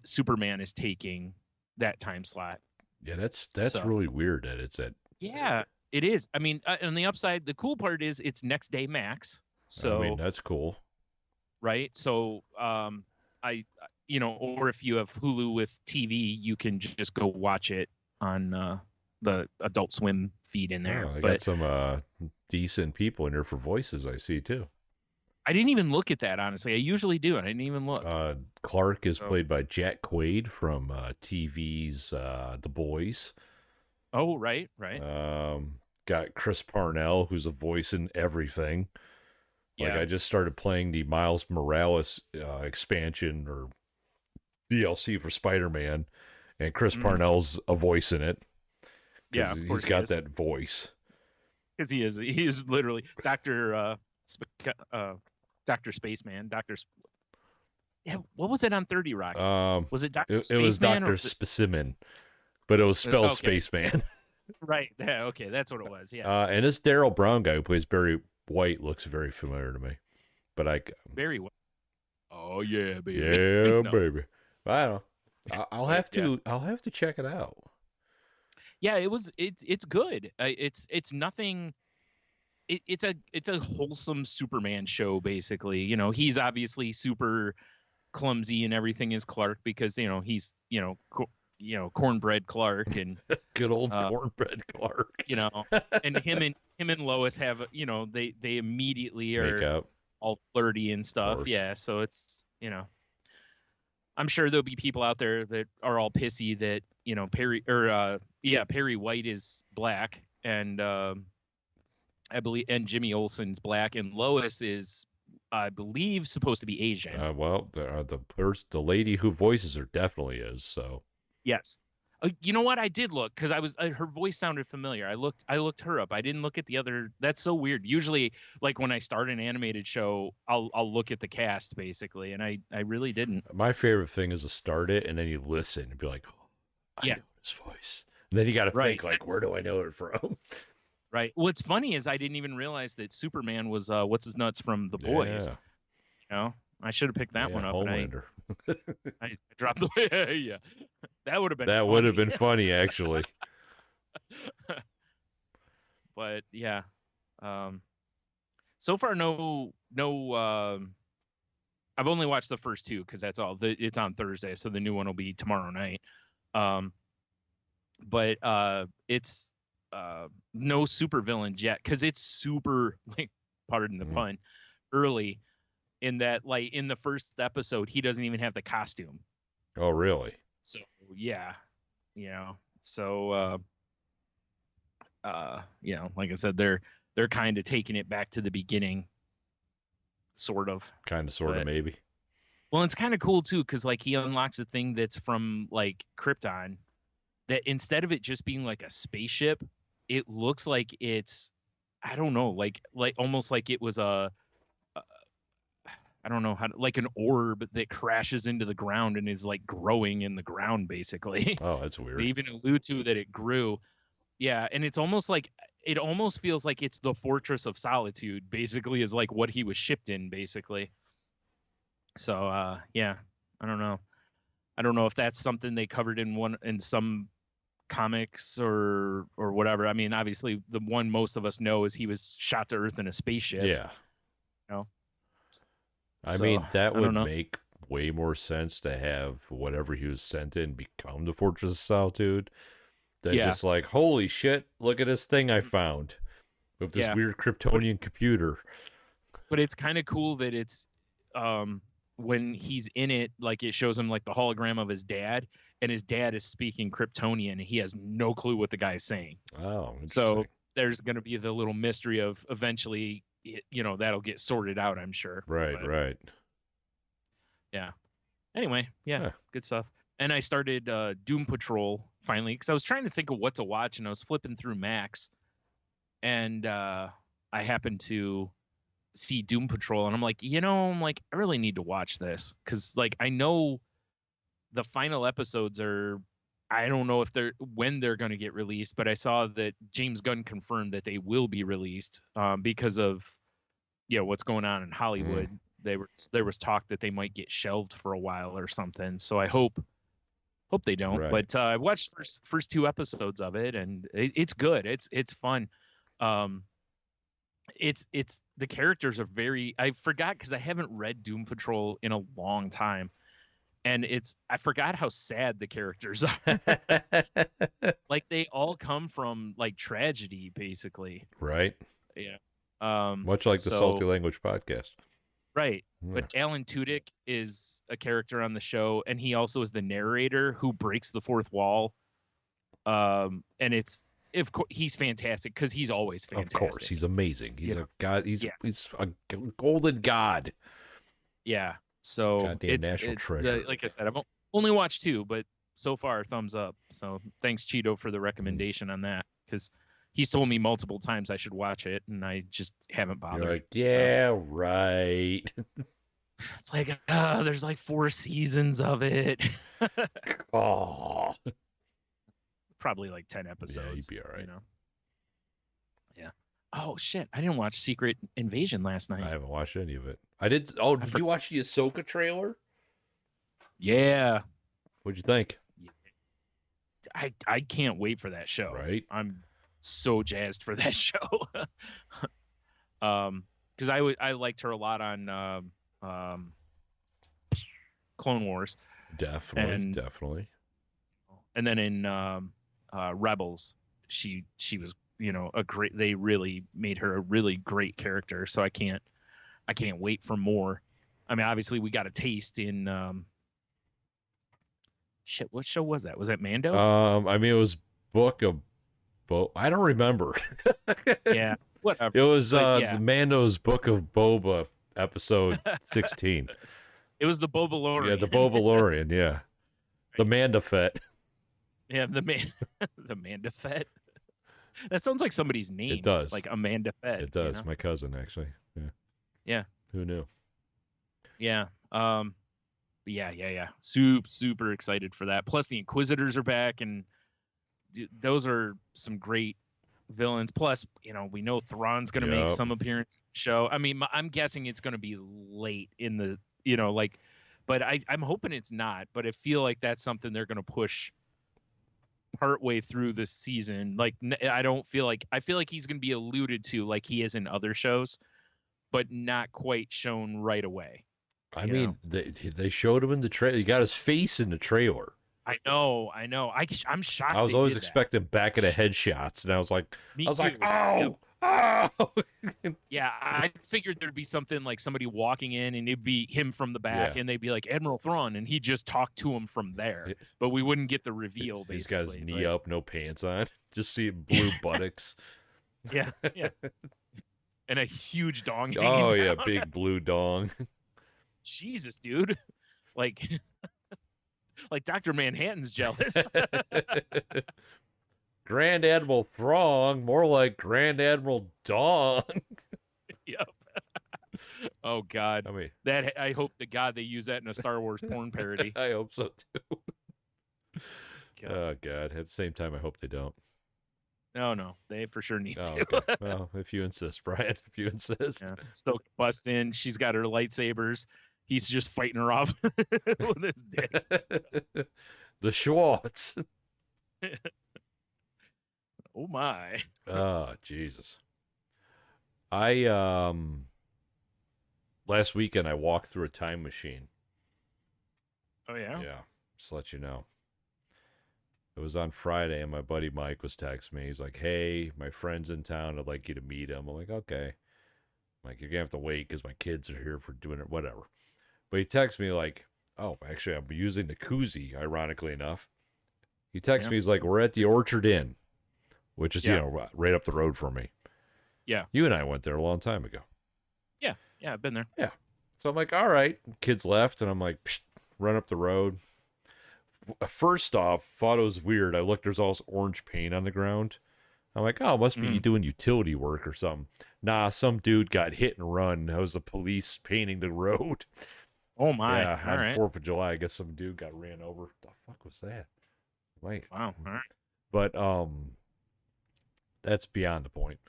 Superman is taking that time slot. Yeah, that's really weird that it's at. Yeah, it is. I mean, on the upside, the cool part is it's next day max. So I mean, that's cool. Right. So or if you have Hulu with TV, you can just go watch it on the Adult Swim feed in there. Oh, got some decent people in there for voices, I see too. I didn't even look at that, honestly. I usually do, and I didn't even look. Clark is played by Jack Quaid from TV's The Boys. Oh, right. Got Chris Parnell, who's a voice in everything. Like I just started playing the Miles Morales expansion or DLC for Spider-Man, and Chris Parnell's a voice in it. Yeah, of course he's got that voice. Because he is literally Dr. Spaceman. Yeah, what was it on 30 Rock? Was it Dr. Spaceman? It was Dr. Specimen, but it was spelled Spaceman. Right. Yeah, okay, that's what it was. Yeah. And this Daryl Brown guy who plays Barry White looks very familiar to me, but Barry White. Oh yeah, baby. Yeah, no. Baby. I don't know. I'll have to check it out. Yeah, it's good. It's nothing. It's a wholesome Superman show basically. He's obviously super clumsy and everything is Clark because he's cornbread Clark and good old cornbread Clark. And him and Lois have they immediately are all flirty and stuff. Yeah, so it's I'm sure there'll be people out there that are all pissy that Perry White is black and I believe and Jimmy Olsen's black and Lois is I believe supposed to be Asian. Well, the lady who voices her definitely is so. Yes. You know what? I did look because her voice sounded familiar. I looked her up. I didn't look at the other. That's so weird. Usually, like when I start an animated show, I'll look at the cast basically, and I really didn't. My favorite thing is to start it and then you listen and be like, oh, I know his voice. And then you got to think like, where do I know it from? Right. What's funny is I didn't even realize that Superman was what's his nuts from The Boys. Yeah. I should have picked that one up. Homelander. I dropped the yeah. That would have been would have been funny actually. But yeah. So far no I've only watched the first two because that's all. It's on Thursday, so the new one will be tomorrow night. But it's no super villains yet because it's super like pardon the pun early. In that, like in the first episode, he doesn't even have the costume. Oh, really? So yeah, so like I said, they're they're kind of taking it back to the beginning, sort of. Maybe. Well, it's kind of cool too, because like he unlocks a thing that's from like Krypton, that instead of it just being like a spaceship, it looks like it's, I don't know, like almost like it was I don't know how to, like an orb that crashes into the ground and is like growing in the ground, basically. Oh, that's weird. They even allude to that it grew. Yeah, and it's almost like, it almost feels like it's the Fortress of Solitude, basically, is like what he was shipped in, basically. So yeah, I don't know. I don't know if that's something they covered in some comics or whatever. I mean, obviously the one most of us know is he was shot to Earth in a spaceship. Yeah. You know? I mean, that would make way more sense to have whatever he was sent in become the Fortress of Solitude than just like, holy shit, look at this thing I found with this weird Kryptonian computer. But it's kind of cool that it's when he's in it, like it shows him like the hologram of his dad, and his dad is speaking Kryptonian and he has no clue what the guy's saying. Oh, interesting. So there's going to be the little mystery of eventually, that'll get sorted out, I'm sure. Right. Yeah. Anyway, good stuff. And I started Doom Patrol finally, because I was trying to think of what to watch, and I was flipping through Max, and I happened to see Doom Patrol, and I'm like, I really need to watch this, because like I know the final episodes are, I don't know when they're going to get released, but I saw that James Gunn confirmed that they will be released because of what's going on in Hollywood. There was talk that they might get shelved for a while or something. So I hope they don't. Right. But I watched first 2 episodes of it, and it's good. It's fun. It's the characters are very. I forgot because I haven't read Doom Patrol in a long time, and I forgot how sad the characters are. Like they all come from like tragedy, basically. Right. Yeah. Much like the Salty Language podcast. Right. Yeah. But Alan Tudyk is a character on the show, and he also is the narrator who breaks the fourth wall. And he's fantastic because he's always fantastic. Of course, he's amazing. He's a god. He's a golden god. Yeah. So goddamn national treasure. Like I said, I've only watched 2, but so far, thumbs up. So thanks, Cheeto, for the recommendation on that, because he's told me multiple times I should watch it, and I just haven't bothered. You're like, yeah, right. It's like, there's like 4 seasons of it. Oh. Probably like 10 episodes. Yeah, you'd be all right. Yeah. Oh, shit. I didn't watch Secret Invasion last night. I haven't watched any of it. I did. Oh, did you watch the Ahsoka trailer? Yeah. What'd you think? I can't wait for that show. Right. I'm so jazzed for that show. Because I liked her a lot on Clone Wars. Definitely. And then in Rebels, she was they really made her a really great character. So I can't wait for more. I mean, obviously we got a taste in what show was that? Was that Mando? I mean, it was Book of I don't remember. Yeah, whatever. It was Mando's Book of Boba, episode 16. It was the Bobalorian. Yeah, the Bobalorian. Yeah, the Mandafet. Yeah, the Mandafet. That sounds like somebody's name. It does. Like Amanda Fett. It does. My cousin, actually. Yeah. Yeah. Who knew? Yeah. Yeah. Super excited for that. Plus, the Inquisitors are back, and those are some great villains. Plus, we know Thrawn's going to make some appearance in the show. I mean, I'm guessing it's going to be late in the, but I'm hoping it's not. But I feel like that's something they're going to push partway through the season. Like, I feel like he's going to be alluded to like he is in other shows, but not quite shown right away. I mean, they showed him in the trailer. He got his face in the trailer. I know. I'm shocked. I was always expecting back of the head shots, and I was like, oh. Yeah, I figured there'd be something like somebody walking in, and it'd be him from the back, and they'd be like Admiral Thrawn, and he'd just talk to him from there. But we wouldn't get the reveal. Basically, he's got his knee up, no pants on, just see blue buttocks. Yeah. and a huge dong hanging Oh down. yeah, big blue dong. Jesus, dude. Like Dr. Manhattan's jealous. Grand Admiral Throng, more like Grand Admiral Dong. Yep. Oh God. I mean, that I hope to God they use that in a Star Wars porn parody. I hope so too. God. Oh God. At the same time, I hope they don't. No, they for sure need to. Okay. Well, if you insist, Brian. If you insist. Yeah. Stoke busts in. She's got her lightsabers. He's just fighting her off with his dick. The Schwartz. Oh my. Oh, Jesus. I last weekend I walked through a time machine. Oh yeah? Yeah. Just to let you know. It was on Friday and my buddy Mike was texting me. He's like, "Hey, my friend's in town. I'd like you to meet him." I'm like, "Okay." I'm like, "You're gonna have to wait because my kids are here for doing it, whatever." But he texts me like, "Oh, actually I'm using the koozie, ironically enough." He texts me, he's like, "We're at the Orchard Inn," which is, right up the road from me. Yeah. You and I went there a long time ago. Yeah, I've been there. Yeah. So I'm like, all right. Kids left, and I'm like, psh, run up the road. First off, thought it was weird. I looked, there's all this orange paint on the ground. I'm like, oh, must be doing utility work or something. Nah, some dude got hit and run. That was the police painting the road. Oh, my. Yeah, all on right. 4th of July, I guess some dude got ran over. What the fuck was that? Wait. Wow. All right. But that's beyond the point.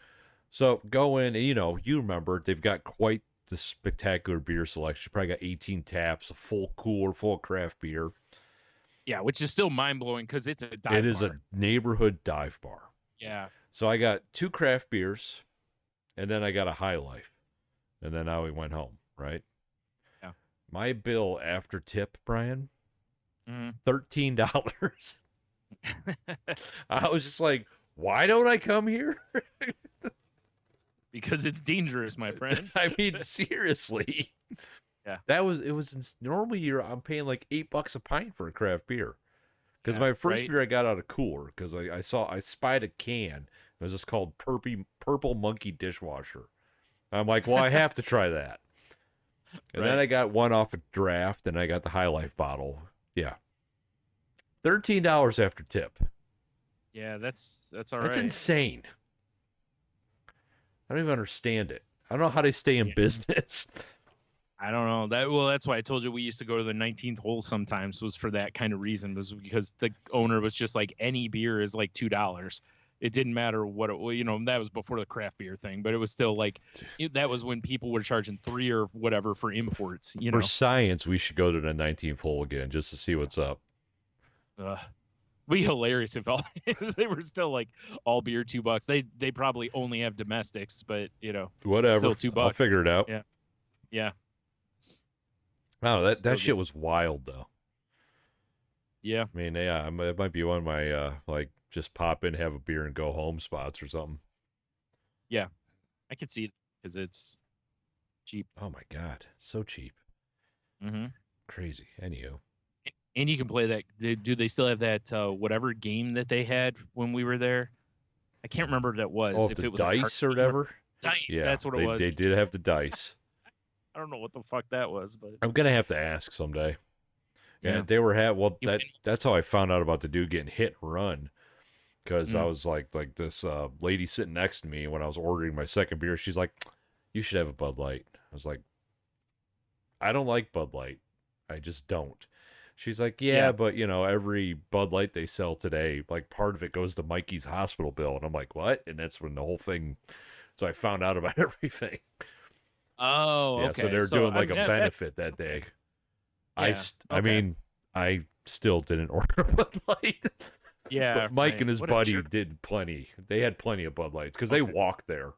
So go in, and you remember, they've got quite the spectacular beer selection. Probably got 18 taps, a full cooler full of craft beer. Yeah, which is still mind-blowing because it's a dive bar. It is a neighborhood dive bar. Yeah. So I got 2 craft beers, and then I got a High Life. And then now we went home, right? Yeah. My bill after tip, Brian, $13. I was just like, why don't I come here? Because it's dangerous, my friend. I mean, seriously. Yeah. It was normally I'm paying like $8 a pint for a craft beer. Because my first beer I got out of cooler because I spied a can. It was just called Purple Monkey Dishwasher. I'm like, well, I have to try that. And then I got one off a draft, and I got the High Life bottle. Yeah. $13 after tip. Yeah, that's all right. That's insane. I don't even understand it. I don't know how they stay in business. I don't know. That's why I told you we used to go to the 19th hole sometimes, was for that kind of reason, was because the owner was just like, any beer is like $2. It didn't matter what that was before the craft beer thing, but it was still like, that was when people were charging $3 or whatever for imports. For science, we should go to the 19th hole again just to see what's up. Be hilarious if they were still like all beer $2. They probably only have domestics, but whatever. Still $2. I'll figure it out. Yeah. Oh, that shit was wild though. Yeah. I mean, yeah, it might be one of my like just pop in, have a beer, and go home spots or something. Yeah, I could see it because it's cheap. Oh my God, so cheap. Mm-hmm. Crazy. Anywho. And you can play that. Do they still have that whatever game that they had when we were there? I can't remember what that was. Oh, if the it was dice or whatever. Dice. Yeah, that's what it was. They did have the dice. I don't know what the fuck that was, but I'm gonna have to ask someday. Yeah, they were that's how I found out about the dude getting hit and run. Because I was like this lady sitting next to me when I was ordering my second beer. She's like, "You should have a Bud Light." I was like, "I don't like Bud Light. I just don't." She's like, yeah, but every Bud Light they sell today, like part of it goes to Mikey's hospital bill. And I'm like, what? And that's when the whole thing. So I found out about everything. Oh, yeah. okay. So they're doing like a benefit that day. Yeah, I mean, I still didn't order Bud Light. Yeah. But Mike and his buddy did plenty. They had plenty of Bud Lights because they walked there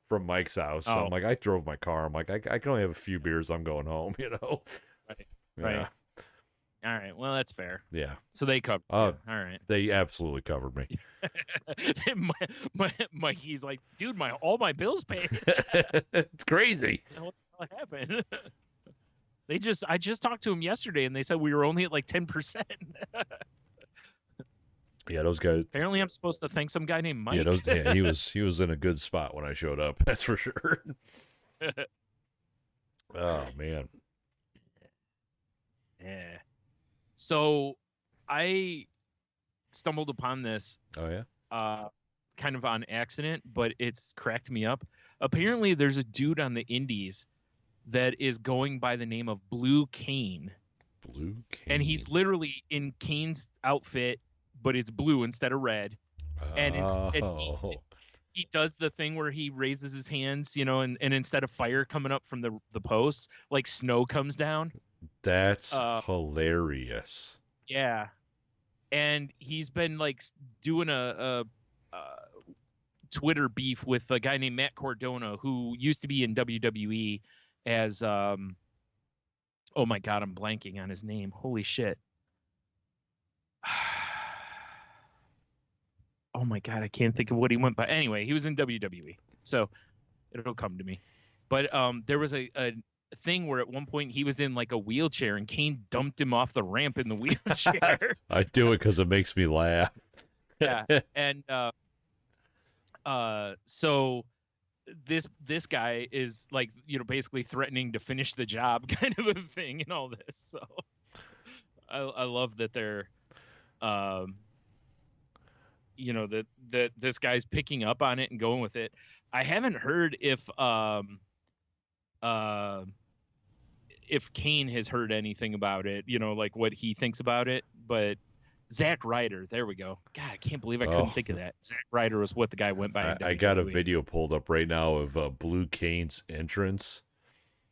from Mike's house. So I'm like, I drove my car. I'm like, I can only have a few beers. I'm going home, Right. Yeah. Right. All right. Well, that's fair. Yeah. So they covered. All right. They absolutely covered me. He's like, dude, all my bills paid. It's crazy. What happened? I just talked to him yesterday, and they said we were only at like 10%. Yeah, those guys. Apparently, I'm supposed to thank some guy named Mike. Yeah, he was in a good spot when I showed up. That's for sure. Oh man. Yeah. So, I stumbled upon this. Oh yeah. Kind of on accident, but it's cracked me up. Apparently, there's a dude on the Indies that is going by the name of Blue Kane. Blue Kane. And he's literally in Kane's outfit, but it's blue instead of red. And he does the thing where he raises his hands, you know, and instead of fire coming up from the post, like snow comes down. That's hilarious. Yeah. And he's been like doing a Twitter beef with a guy named Matt Cardona, who used to be in WWE as oh my God, I'm blanking on his name. Holy shit. Oh my God, I can't think of what he went by. Anyway, he was in WWE, so it'll come to me. But there was a thing where at one point he was in like a wheelchair and Kane dumped him off the ramp in the wheelchair. I do it because it makes me laugh. Yeah, and so this guy is like, you know, basically threatening to finish the job, kind of a thing, and all this. So I love that they're you know, that this guy's picking up on it and going with it. I haven't heard if Kane has heard anything about it, you know, like what he thinks about it, but Zack Ryder, there we go. God, I can't believe I couldn't think of that. Zack Ryder was what the guy went by. I got a video pulled up right now of Blue Kane's entrance.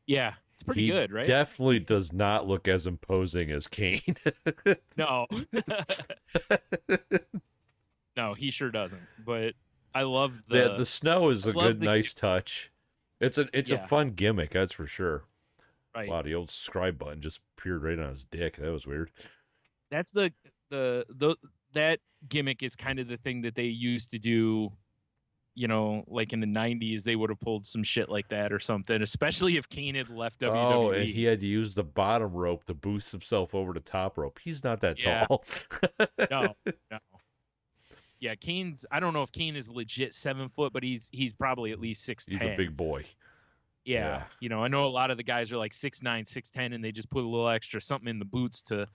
Yeah, it's pretty good, right? Definitely does not look as imposing as Kane. No. No, he sure doesn't. But I love the snow is a good, nice touch. It's a fun gimmick, that's for sure. Right. Wow, the old subscribe button just appeared right on his dick. That was weird. That's that gimmick is kind of the thing that they used to do, you know, like in the 90s. They would have pulled some shit like that or something, especially if Kane had left WWE. Oh, and he had to use the bottom rope to boost himself over the top rope. He's not that tall. No. Yeah, I don't know if Kane is legit 7 foot, but he's probably at least 6'10". He's a big boy. Yeah. You know, I know a lot of the guys are like 6'9", 6'10", and they just put a little extra something in the boots to,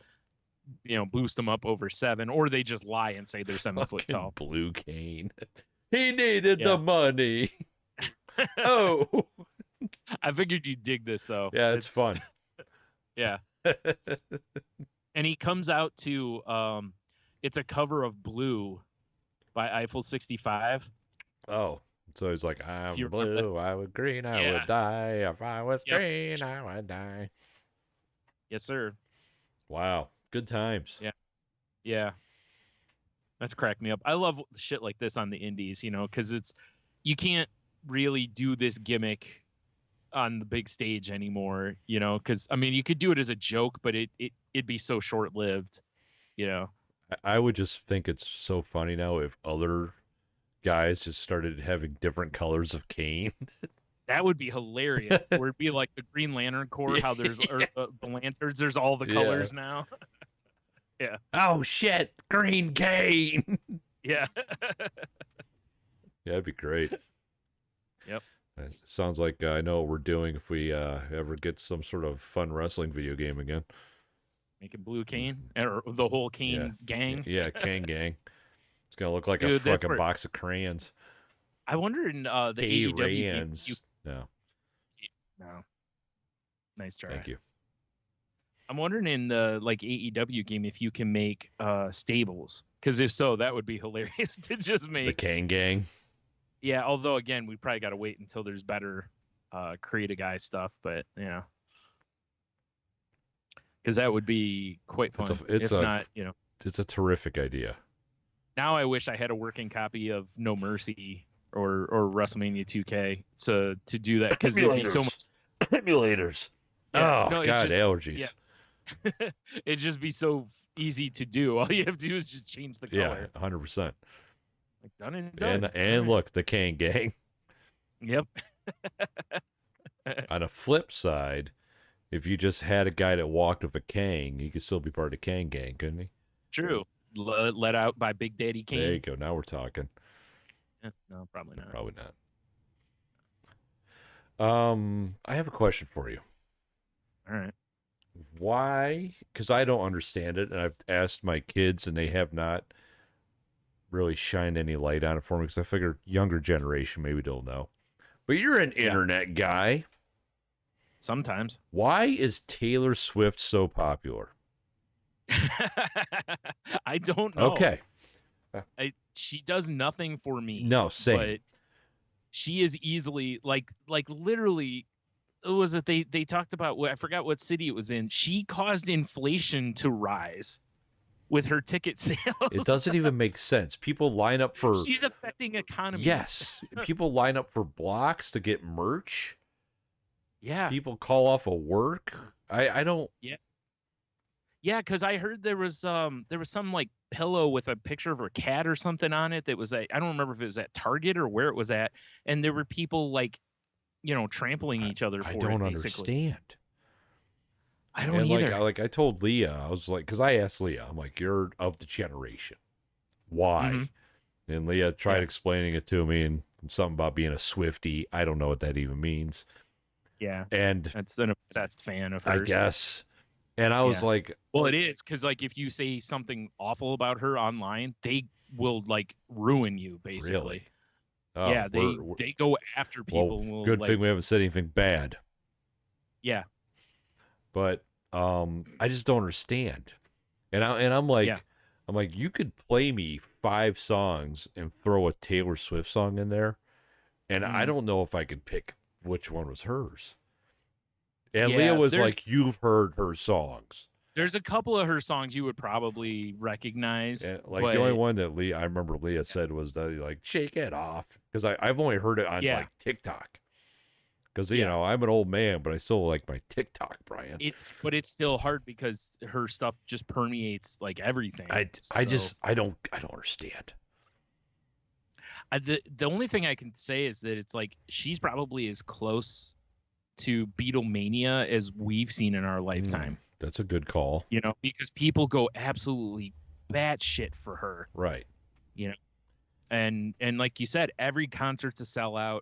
you know, boost them up over 7, or they just lie and say they're 7 foot tall. Blue Kane. He needed the money. Oh. I figured you'd dig this, though. Yeah, it's fun. Yeah. And he comes out to, it's a cover of Blue by Eiffel 65. Oh. So he's like, I'm blue, I would green, I would die. If I was green, I would die. Yes, sir. Wow. Good times. Yeah. Yeah. That's cracked me up. I love shit like this on the indies, you know, because you can't really do this gimmick on the big stage anymore, you know, because, I mean, you could do it as a joke, but it'd be so short-lived, you know. I would just think it's so funny now if other guys just started having different colors of Kane. That would be hilarious. Where it'd be like the Green Lantern Corps, how there's the lanterns, there's all the colors now. Yeah. Oh shit, Green Kane. Yeah. Yeah, that'd be great. Yep. It sounds like I know what we're doing if we ever get some sort of fun wrestling video game again. Make it Blue Kane, or the whole Kane gang. Yeah, Kane gang. It's gonna look like a fucking box of crayons. I wonder in the AEW game, No. Nice try. Thank you. I'm wondering in the AEW game if you can make stables, because if so, that would be hilarious to just make the Kane gang. Yeah, although again, we probably got to wait until there's better create a guy stuff, but yeah, because that would be quite fun. It's a terrific idea. Now I wish I had a working copy of No Mercy or WrestleMania 2K to do that, because it'd be so much emulators. Yeah, God, allergies. Yeah. It'd just be so easy to do. All you have to do is just change the color. Yeah, 100%. Done and done. And look, the Kane gang. Yep. On a flip side, if you just had a guy that walked with a Kang, he could still be part of the Kang gang, couldn't he? True. let out by Big Daddy Kane. There you go. Now we're talking. No, probably not. Probably not. I have a question for you. All right. Why? Because I don't understand it, and I've asked my kids, and they have not really shined any light on it for me. Because I figure younger generation maybe don't know. But you're an internet guy. Sometimes. Why is Taylor Swift so popular? I don't know. Okay. She does nothing for me. No, same. But she is easily like literally. Was it they talked about? I forgot what city it was in. She caused inflation to rise with her ticket sales. It doesn't even make sense. People line up for. She's affecting economies. Yes, people line up for blocks to get merch. Yeah. People call off of work. I don't. Yeah. Yeah, because I heard there was some like pillow with a picture of her cat or something on it that was I don't remember if it was at Target or where it was at, and there were people like, trampling each other for it. I don't understand. I don't either. Like I told Leah, I was like, because I asked Leah, I'm like, you're of the generation. Why? Mm-hmm. And Leah tried explaining it to me, and something about being a Swiftie. I don't know what that even means. Yeah. And that's an obsessed fan of hers. I guess. And I was like, well, it is, because like if you say something awful about her online, they will like ruin you, basically. Really? Yeah, they go after people. Well, good thing we haven't said anything bad. Yeah. But I just don't understand. And I'm like, you could play me 5 songs and throw a Taylor Swift song in there, and I don't know if I could pick which one was hers. And Leah was like, you've heard her songs. There's a couple of her songs you would probably recognize. And the only one that I remember Leah said was that, like, Shake It Off. Because I've only heard it on like TikTok. Because, I'm an old man, but I still like my TikTok, Brian. But it's still hard because her stuff just permeates like everything. I don't understand. The only thing I can say is that it's like she's probably as close to Beatlemania as we've seen in our lifetime. That's a good call. Because people go absolutely batshit for her. Right. And like you said, every concert's a sellout.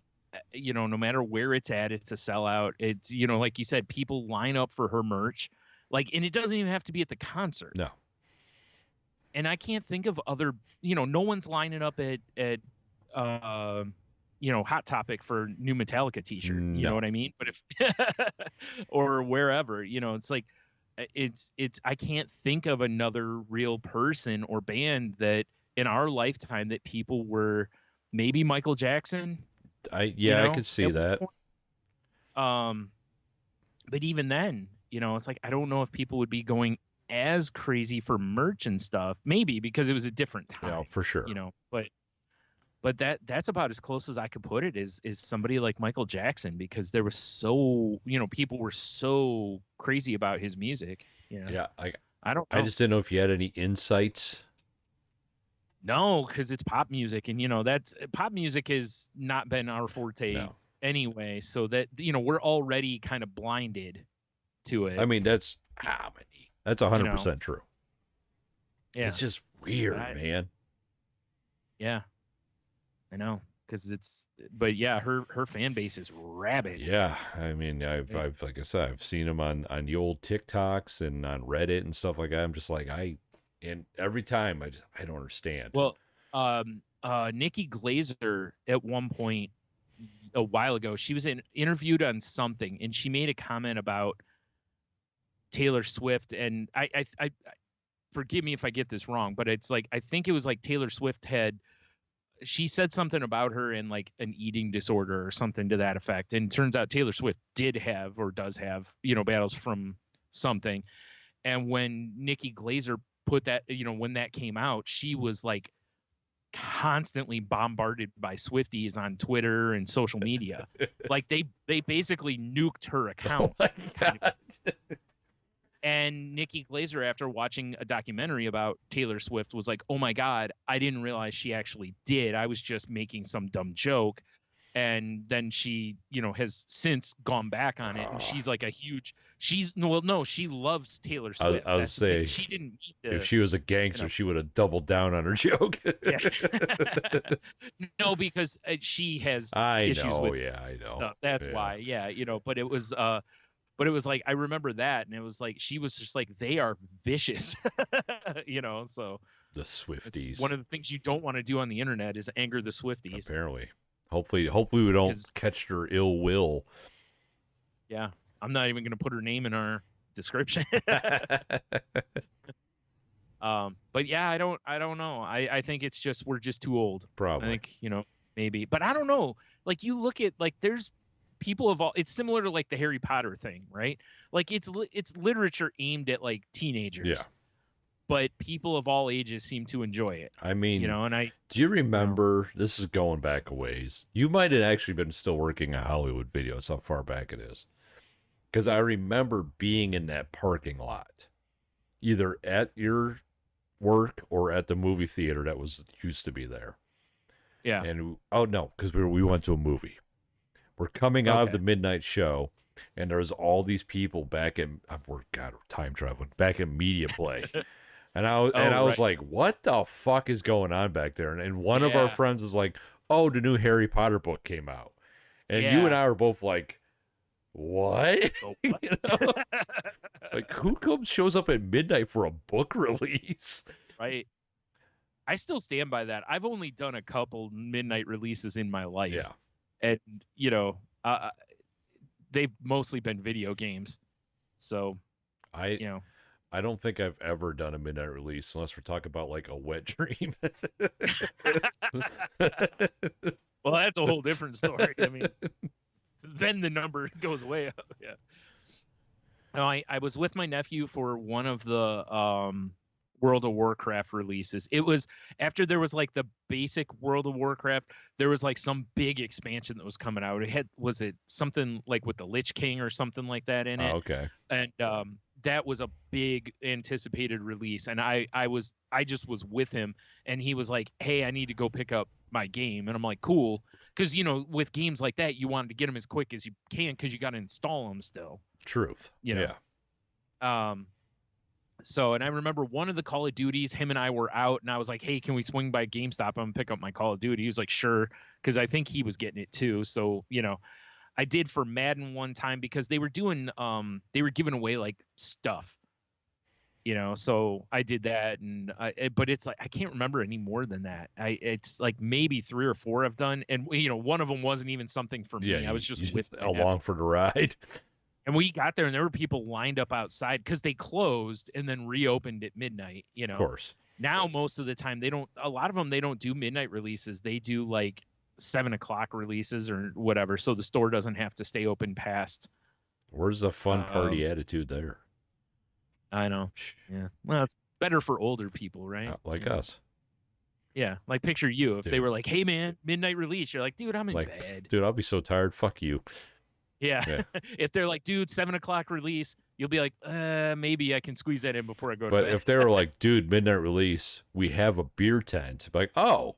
No matter where it's at, it's a sellout. It's, like you said, people line up for her merch. And it doesn't even have to be at the concert. No. And I can't think of other, no one's lining up at Hot Topic for new Metallica t-shirt. You know what I mean? But if, or wherever, it's like, it's I can't think of another real person or band that in our lifetime that people were, maybe Michael Jackson. I could see that. But even then, it's like, I don't know if people would be going as crazy for merch and stuff, maybe because it was a different time. Yeah, for sure. But that's about as close as I could put it is somebody like Michael Jackson, because there was so, people were so crazy about his music. Yeah. I don't know. I just didn't know if you had any insights. No, because it's pop music, and that's pop music has not been our forte anyway. So that we're already kind of blinded to it. I mean, that's 100% true. Yeah, it's just weird, man. Yeah, I know, because her fan base is rabid. Yeah, I mean, I've like I said, I've seen them on the old TikToks and on Reddit and stuff like that. I'm just like, and every time I don't understand. Well, Nikki Glaser at one point a while ago, she was interviewed on something, and she made a comment about Taylor Swift, and I forgive me if I get this wrong, but it's like, I think it was like Taylor Swift she said something about her and like an eating disorder or something to that effect, and it turns out Taylor Swift did have or does have battles from something. And when Nikki Glaser put that, when that came out, she was like constantly bombarded by Swifties on Twitter and social media. Like they basically nuked her account. Oh my God. And Nikki Glaser, after watching a documentary about Taylor Swift, was like, oh my God, I didn't realize she actually did. I was just making some dumb joke. and then she, has since gone back on it, and she's like she loves Taylor Swift. I would That's the thing. say She didn't need to, if she was a gangster, she would have doubled down on her joke. yeah. No, because she has issues with stuff. That's why. Yeah, but it was like, I remember that, and it was like she was just like, they are vicious. So the Swifties. One of the things you don't want to do on the internet is anger the Swifties. Apparently. Hopefully we don't catch their ill will. Yeah. I'm not even going to put her name in our description. But yeah, I don't know. I think it's just, we're just too old. Probably. I think, maybe, but I don't know. Like, you look at, like, there's people of all, it's similar to like the Harry Potter thing, right? Like, it's literature aimed at like teenagers. Yeah. But people of all ages seem to enjoy it. I mean, and do you remember, this is going back a ways, you might have actually been still working on Hollywood Videos, how far back it is. Because I remember being in that parking lot, either at your work or at the movie theater that used to be there. Yeah. And, because we went to a movie. We're coming out of the midnight show, and there's all these people back in, time traveling, back in Media Play. And I was like, what the fuck is going on back there? And one of our friends was like, oh, the new Harry Potter book came out. And you and I were both like, what? Like, who shows up at midnight for a book release? Right. I still stand by that. I've only done a couple midnight releases in my life. Yeah. And, they've mostly been video games. So, I don't think I've ever done a midnight release unless we're talking about like a wet dream. Well, that's a whole different story. I mean, then the number goes way up. Yeah. No, I was with my nephew for one of the World of Warcraft releases. It was after there was like the basic World of Warcraft, there was like some big expansion that was coming out. Was it something like with the Lich King or something like that in it? Oh, okay. And that was a big anticipated release, and I just was with him, and he was like, hey, I need to go pick up my game. And I'm like, cool, because with games like that, you wanted to get them as quick as you can because you got to install them still. Truth. Yeah. So, and I remember one of the Call of Duties, him and I were out, and I was like, hey, can we swing by GameStop and pick up my Call of Duty? He was like, sure, because I think he was getting it too. So, I did for Madden one time because they were doing, they were giving away like stuff, so I did that. And but it's like, I can't remember any more than that. It's like maybe 3 or 4 I've done. And, one of them wasn't even something for me. I was just along for the ride. And we got there and there were people lined up outside because they closed and then reopened at midnight, Of course. Now, most of the time a lot of them, they don't do midnight releases. They do like 7 o'clock releases or whatever, so the store doesn't have to stay open past. Where's the fun party attitude there? I know. Yeah. Well, it's better for older people, right? Like us. Yeah. Like, picture you if they were like, hey man, midnight release. You're like, dude, I'm in bed. Dude, I'll be so tired. Fuck you. Yeah. If they're like, dude, 7 o'clock release, you'll be like, maybe I can squeeze that in before I go to bed. But if they were like, dude, midnight release, we have a beer tent. Like, oh.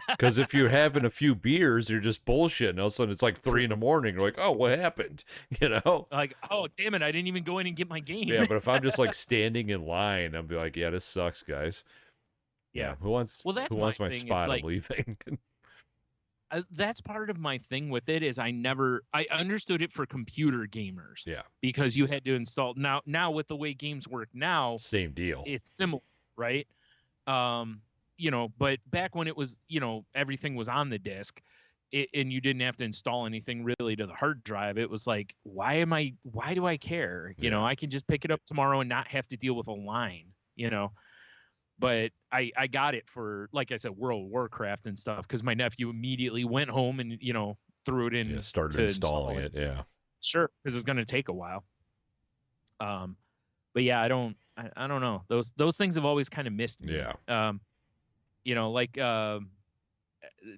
Because if you're having a few beers, you're just bullshitting. All of a sudden, it's like 3 a.m. You're like, oh, what happened? Like, oh, damn it, I didn't even go in and get my game. Yeah, but if I'm just like standing in line, I'll be like, yeah, this sucks, guys. Yeah. Who wants my spot? I'm leaving. That's part of my thing with it is I understood it for computer gamers. Yeah. Because you had to install. Now with the way games work now. Same deal. It's similar, right? But back when it was, everything was on the disc and you didn't have to install anything really to the hard drive. It was like, why do I care? I can just pick it up tomorrow and not have to deal with a line, but I got it for, like I said, World of Warcraft and stuff. Cause my nephew immediately went home and, threw it in. Yeah, started installing it. Yeah. Sure. Cause it's going to take a while. But yeah, I don't know. Those things have always kind of missed me. Yeah.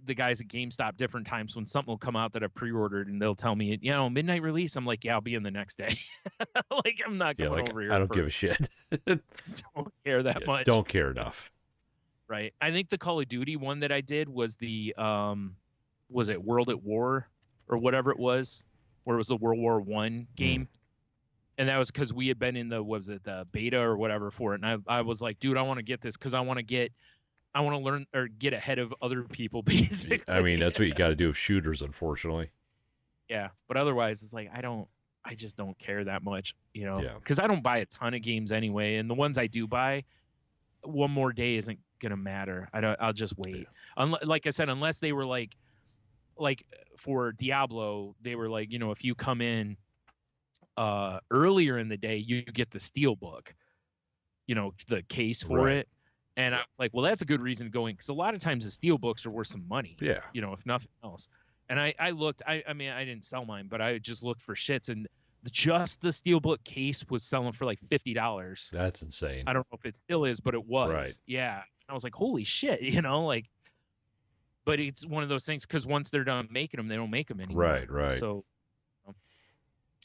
The guys at GameStop, different times when something will come out that I've pre-ordered and they'll tell me, midnight release. I'm like, yeah, I'll be in the next day. Like, I'm not going over here. I don't give a shit. Don't care that much. Don't care enough. Right. I think the Call of Duty one that I did was the was it World at War or whatever it was, where it was the World War I game. And that was because we had been in the beta or whatever for it. And I was like, dude, I want to get this because I want to learn or get ahead of other people, basically. I mean, that's what you got to do with shooters, unfortunately. Yeah. But otherwise, it's like, I just don't care that much, Yeah. because I don't buy a ton of games anyway. And the ones I do buy, one more day isn't going to matter. I'll just wait. Yeah. Like I said, unless they were like for Diablo, they were like, if you come in earlier in the day, you get the Steelbook, the case for it. And I was like, well, that's a good reason to go in, because a lot of times the Steelbooks are worth some money. Yeah. If nothing else. And I looked, I mean, I didn't sell mine, but I just looked for shits, and just the Steelbook case was selling for like $50. That's insane. I don't know if it still is, but it was. Right. Yeah. I was like, holy shit, but it's one of those things, because once they're done making them, they don't make them anymore. Right. So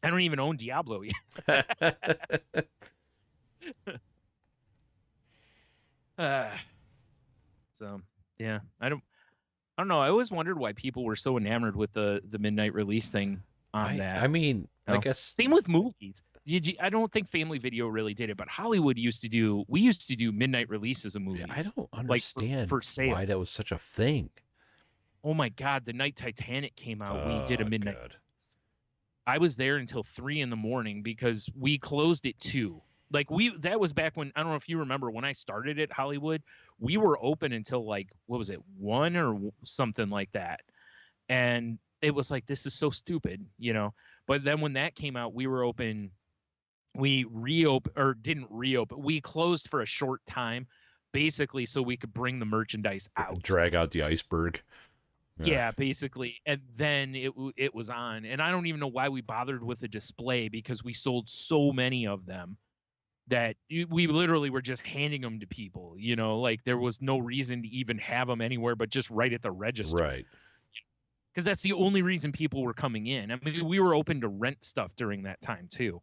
I don't even own Diablo yet. So yeah, I don't know. I always wondered why people were so enamored with the midnight release thing on that. I mean, I guess same with movies. I don't think Family Video really did it, but Hollywood used to do. We used to do midnight releases of movies. Yeah, I don't understand for sale. Why that was such a thing. Oh my God! The night Titanic came out, we did a midnight. God. I was there until 3 a.m. because we closed at 2. That was back when, I don't know if you remember, when I started at Hollywood, we were open until what was it, 1 or something like that. And it was like, this is so stupid, But then when that came out, we were open. We didn't reopen. We closed for a short time, basically, so we could bring the merchandise out. Drag out the iceberg. Yeah, basically. And then it was on. And I don't even know why we bothered with a display, because we sold so many of them that we literally were just handing them to people, there was no reason to even have them anywhere but just right at the register. Right. Because that's the only reason people were coming in. I mean, we were open to rent stuff during that time too.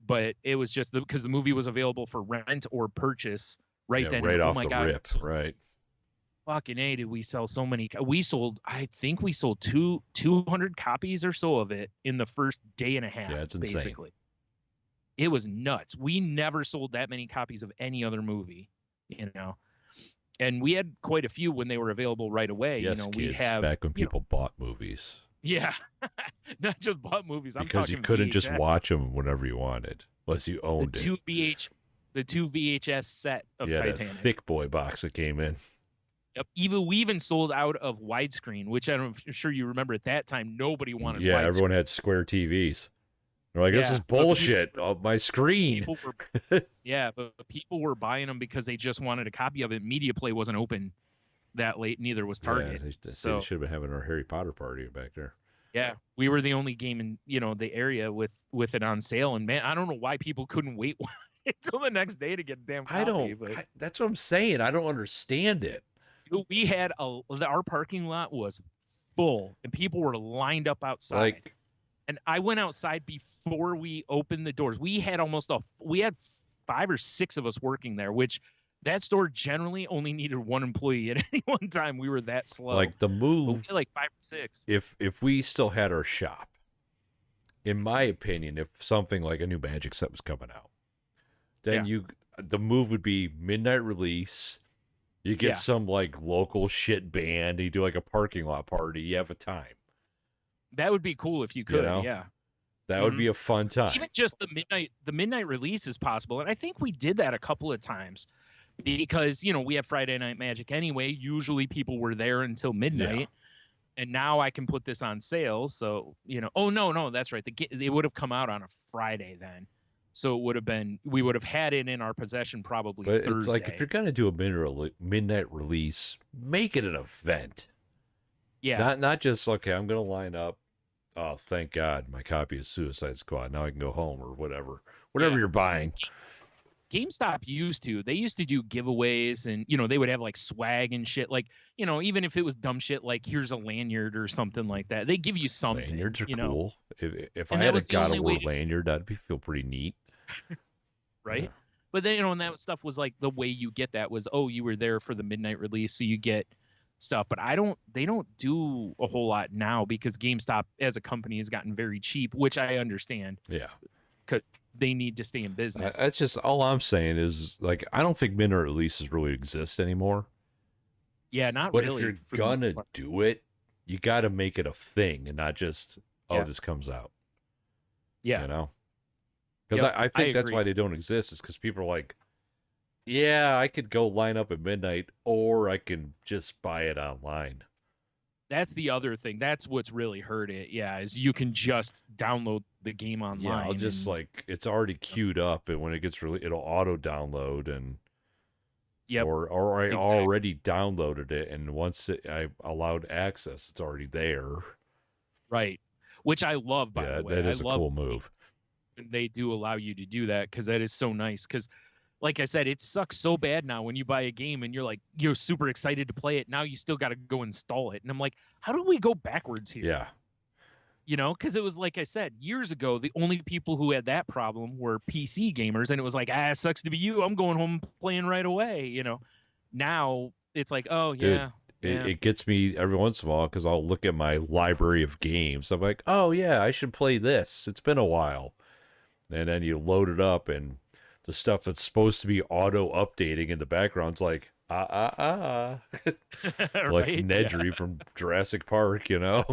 But it was just because the movie was available for rent or purchase then. Right off the rip. Right. Fucking A, did we sell so many. I think we sold 200 copies or so of it in the first day and a half. Yeah, it's insane. Basically. It was nuts. We never sold that many copies of any other movie, and we had quite a few when they were available right away. Yes, we kids, have back when people bought movies. Yeah, not just bought movies. Because you couldn't just watch them whenever you wanted, unless you owned the two VHS set of Titanic. That thick boy box that came in. Yep. We even sold out of widescreen, which I'm sure you remember at that time. Nobody wanted. Yeah, widescreen. Everyone had square TVs. They're like, this is bullshit. My screen. But people were buying them because they just wanted a copy of it. Media Play wasn't open that late. Neither was Target. Yeah, they should have been having our Harry Potter party back there. Yeah, we were the only game in the area with it on sale. And man, I don't know why people couldn't wait until the next day to get a damn copy. That's what I'm saying. I don't understand it. We had our parking lot was full, and people were lined up outside. And I went outside before we opened the doors. We had we had 5 or 6 of us working there, which that store generally only needed 1 employee at any one time. We were that slow. The move, we had 5 or 6. If we still had our shop, in my opinion, if something like a new Magic set was coming out, then the move would be midnight release. You get some local shit band. You do a parking lot party. You have a time. That would be cool if you could, yeah. That would be a fun time. Even just the midnight release is possible. And I think we did that a couple of times because, we have Friday Night Magic anyway. Usually people were there until midnight. Yeah. And now I can put this on sale. So, oh, no, that's right. It would have come out on a Friday then. So it would have been, we would have had it in our possession probably Thursday. It's if you're going to do a midnight release, make it an event. Yeah. Not just, okay, I'm going to line up. Oh, thank God, my copy of Suicide Squad. Now I can go home or whatever. Whatever you're buying. GameStop used to do giveaways and, they would have swag and shit. Even if it was dumb shit, here's a lanyard or something like that. They give you something. Lanyards are cool. If I had a God of War lanyard, that'd feel pretty neat. Right? Yeah. But then, and that stuff was the way you get that was, you were there for the midnight release. So you get stuff, but they don't do a whole lot now because GameStop as a company has gotten very cheap, which I understand. Yeah. Because they need to stay in business. That's just all I'm saying is, like, I don't think midnight releases really exist anymore. Yeah, not but really. But if you're gonna do it, you got to make it a thing and not just, this comes out. Yeah. You know? Because I think that's why they don't exist, is because people are like, yeah, I could go line up at midnight, or I can just buy it online. That's the other thing. That's what's really hurt it. Yeah, is you can just download the game online. Yeah, I'll just like, it's already queued up, and when it gets it'll auto download, and or I already downloaded it, and once I allowed access, it's already there. Right, which I love. By the way, that is a cool move. They do allow you to do that because that is so nice. Because, like I said, it sucks so bad now when you buy a game and you're super excited to play it. Now you still got to go install it, and I'm like, how do we go backwards here? Yeah. You know, because it was like I said, years ago, the only people who had that problem were PC gamers, and it was like, it sucks to be you. I'm going home playing right away. You know, now it's like, oh yeah. Dude, it gets me every once in a while because I'll look at my library of games. I'm like, oh yeah, I should play this. It's been a while, and then you load it up, and the stuff that's supposed to be auto updating in the background's like, like right? Nedry from Jurassic Park, you know.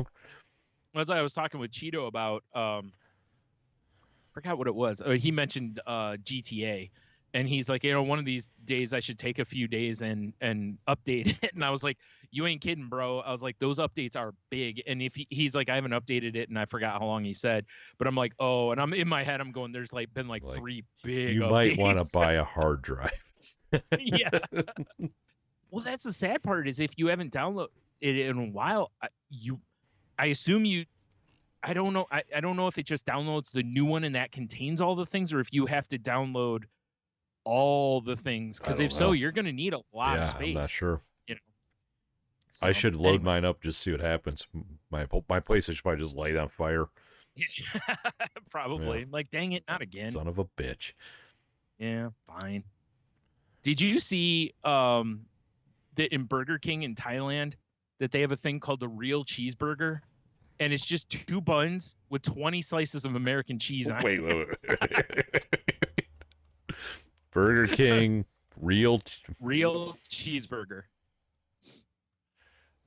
As I was talking with Cheeto about, forgot what it was. He mentioned GTA, and he's like, one of these days I should take a few days and update it. And I was like, you ain't kidding, bro. I was like, those updates are big. And if he's like, I haven't updated it, and I forgot how long he said, but I'm like, oh, and I'm in my head, I'm going, there's been 3 big. You updates. might want to buy a hard drive. Yeah. Well, that's the sad part is if you haven't downloaded it in a while, I assume I don't know. I don't know if it just downloads the new one and that contains all the things, or if you have to download all the things. Because if so, you're going to need a lot of space. I'm not sure. You know, so, I should load mine up just to see what happens. My PlayStation probably just light on fire. Probably. Yeah. Like, dang it, not again. Son of a bitch. Yeah, fine. Did you see that in Burger King in Thailand that they have a thing called the Real Cheeseburger? And it's just 2 buns with 20 slices of American cheese on it. Wait. Burger King Real Cheeseburger.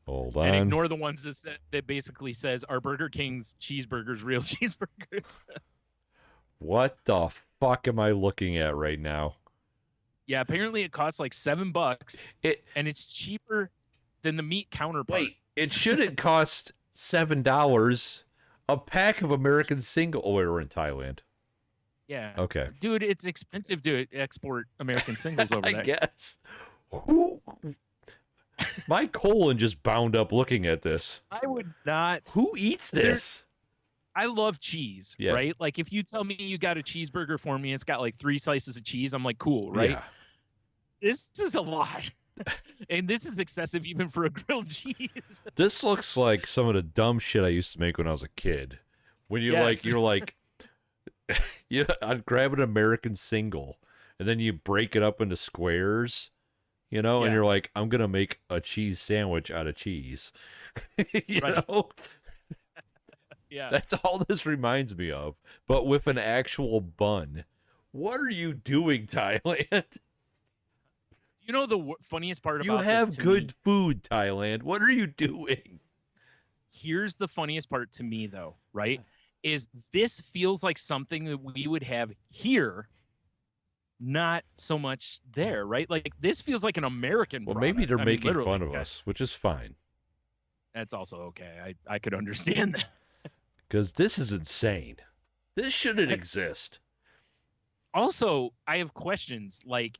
Hold on. And ignore the ones that basically says, are Burger King's cheeseburgers real cheeseburgers? What the fuck am I looking at right now? Yeah, apparently it costs like $7. And it's cheaper than the meat counterpart. Wait, it shouldn't cost $7 a pack of American single. Oh, we're in Thailand. Yeah. Okay. Dude, it's expensive to export American singles over there. I guess. My colon just bound up looking at this. I would not. Who eats this? I love cheese, right? Like if you tell me you got a cheeseburger for me, it's got like 3 slices of cheese. I'm like, cool, right? Yeah. This is a lot. And this is excessive even for a grilled cheese. This looks like some of the dumb shit I used to make when I was a kid. When you're I'd grab an American single and then you break it up into squares, and you're like, I'm going to make a cheese sandwich out of cheese. you know? Yeah. That's all this reminds me of, but with an actual bun. What are you doing, Thailand? You know the funniest part about this? You have good food, Thailand. What are you doing? Here's the funniest part to me, though, right? Is this feels like something that we would have here, not so much there, right? Like this feels like an American product. Maybe they're making fun of us, which is fine. That's also okay. I could understand that. Because this is insane. This shouldn't exist. Also, I have questions like,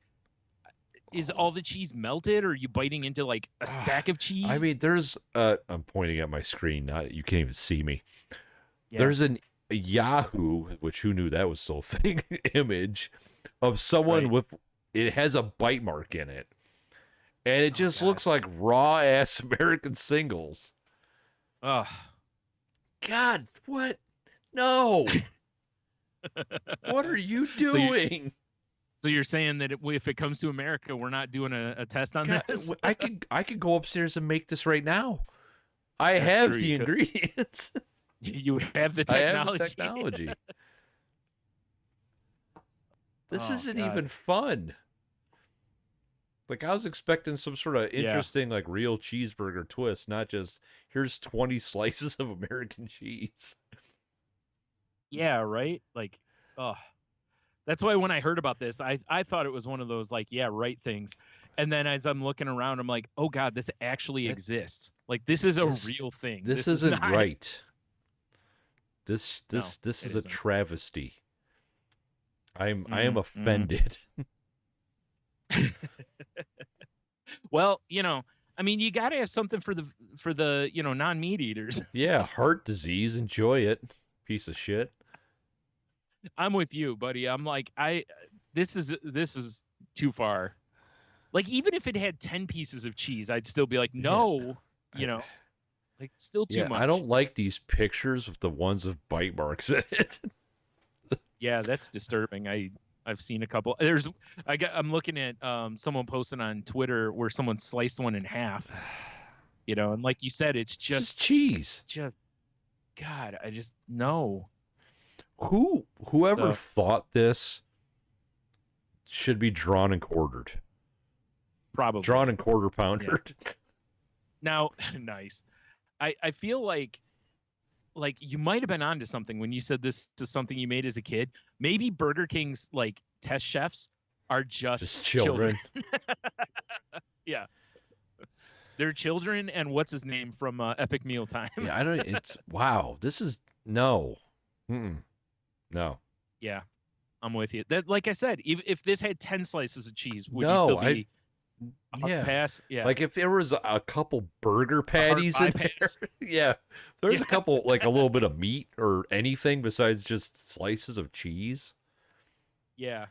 is all the cheese melted, or are you biting into like a stack of cheese? I mean, there's I'm pointing at my screen now. You can't even see me. Yeah. There's a Yahoo, which who knew that was still a thing, image of someone with, it has a bite mark in it. And it just looks like raw ass American singles. Ugh. God, what? No. What are you doing? So you're saying that if it comes to America, we're not doing a test on this? I could go upstairs and make this right now. I That's have true, the ingredients. You have the I technology. have the technology. This isn't God. even fun. Like, I was expecting some sort of interesting, like, real cheeseburger twist, not just, here's 20 slices of American cheese. Yeah, right? Like, that's why when I heard about this, I thought it was one of those, like, yeah, right things. And then as I'm looking around, I'm like, oh, God, this actually exists. Like, this is a real thing. This isn't right. This is a travesty. I am offended. Well, I mean, you got to have something for the non-meat eaters. Yeah, heart disease. Enjoy it, piece of shit. I'm with you, buddy. I'm like, this is too far. Like, even if it had 10 pieces of cheese, I'd still be like, no, like, still too much. I don't like these pictures of the ones of bite marks in it. Yeah, that's disturbing. I've seen a couple. I'm looking at someone posted on Twitter where someone sliced one in half. And like you said, it's just cheese. Just God, I just no. Whoever thought this should be drawn and quartered. Probably drawn and quarter pounded. Yeah. Now, nice. I feel like you might have been onto something when you said this is something you made as a kid. Maybe Burger King's like test chefs are just children. Yeah. They're children, and what's his name from Epic Mealtime? Yeah, I don't. It's wow. This is no. No. Yeah, I'm with you. That, like I said, if this had 10 slices of cheese, would you still be? Pass. Yeah. Like if there was a couple burger patties in there. Yeah. There's a couple, like a little bit of meat or anything besides just slices of cheese. Yeah.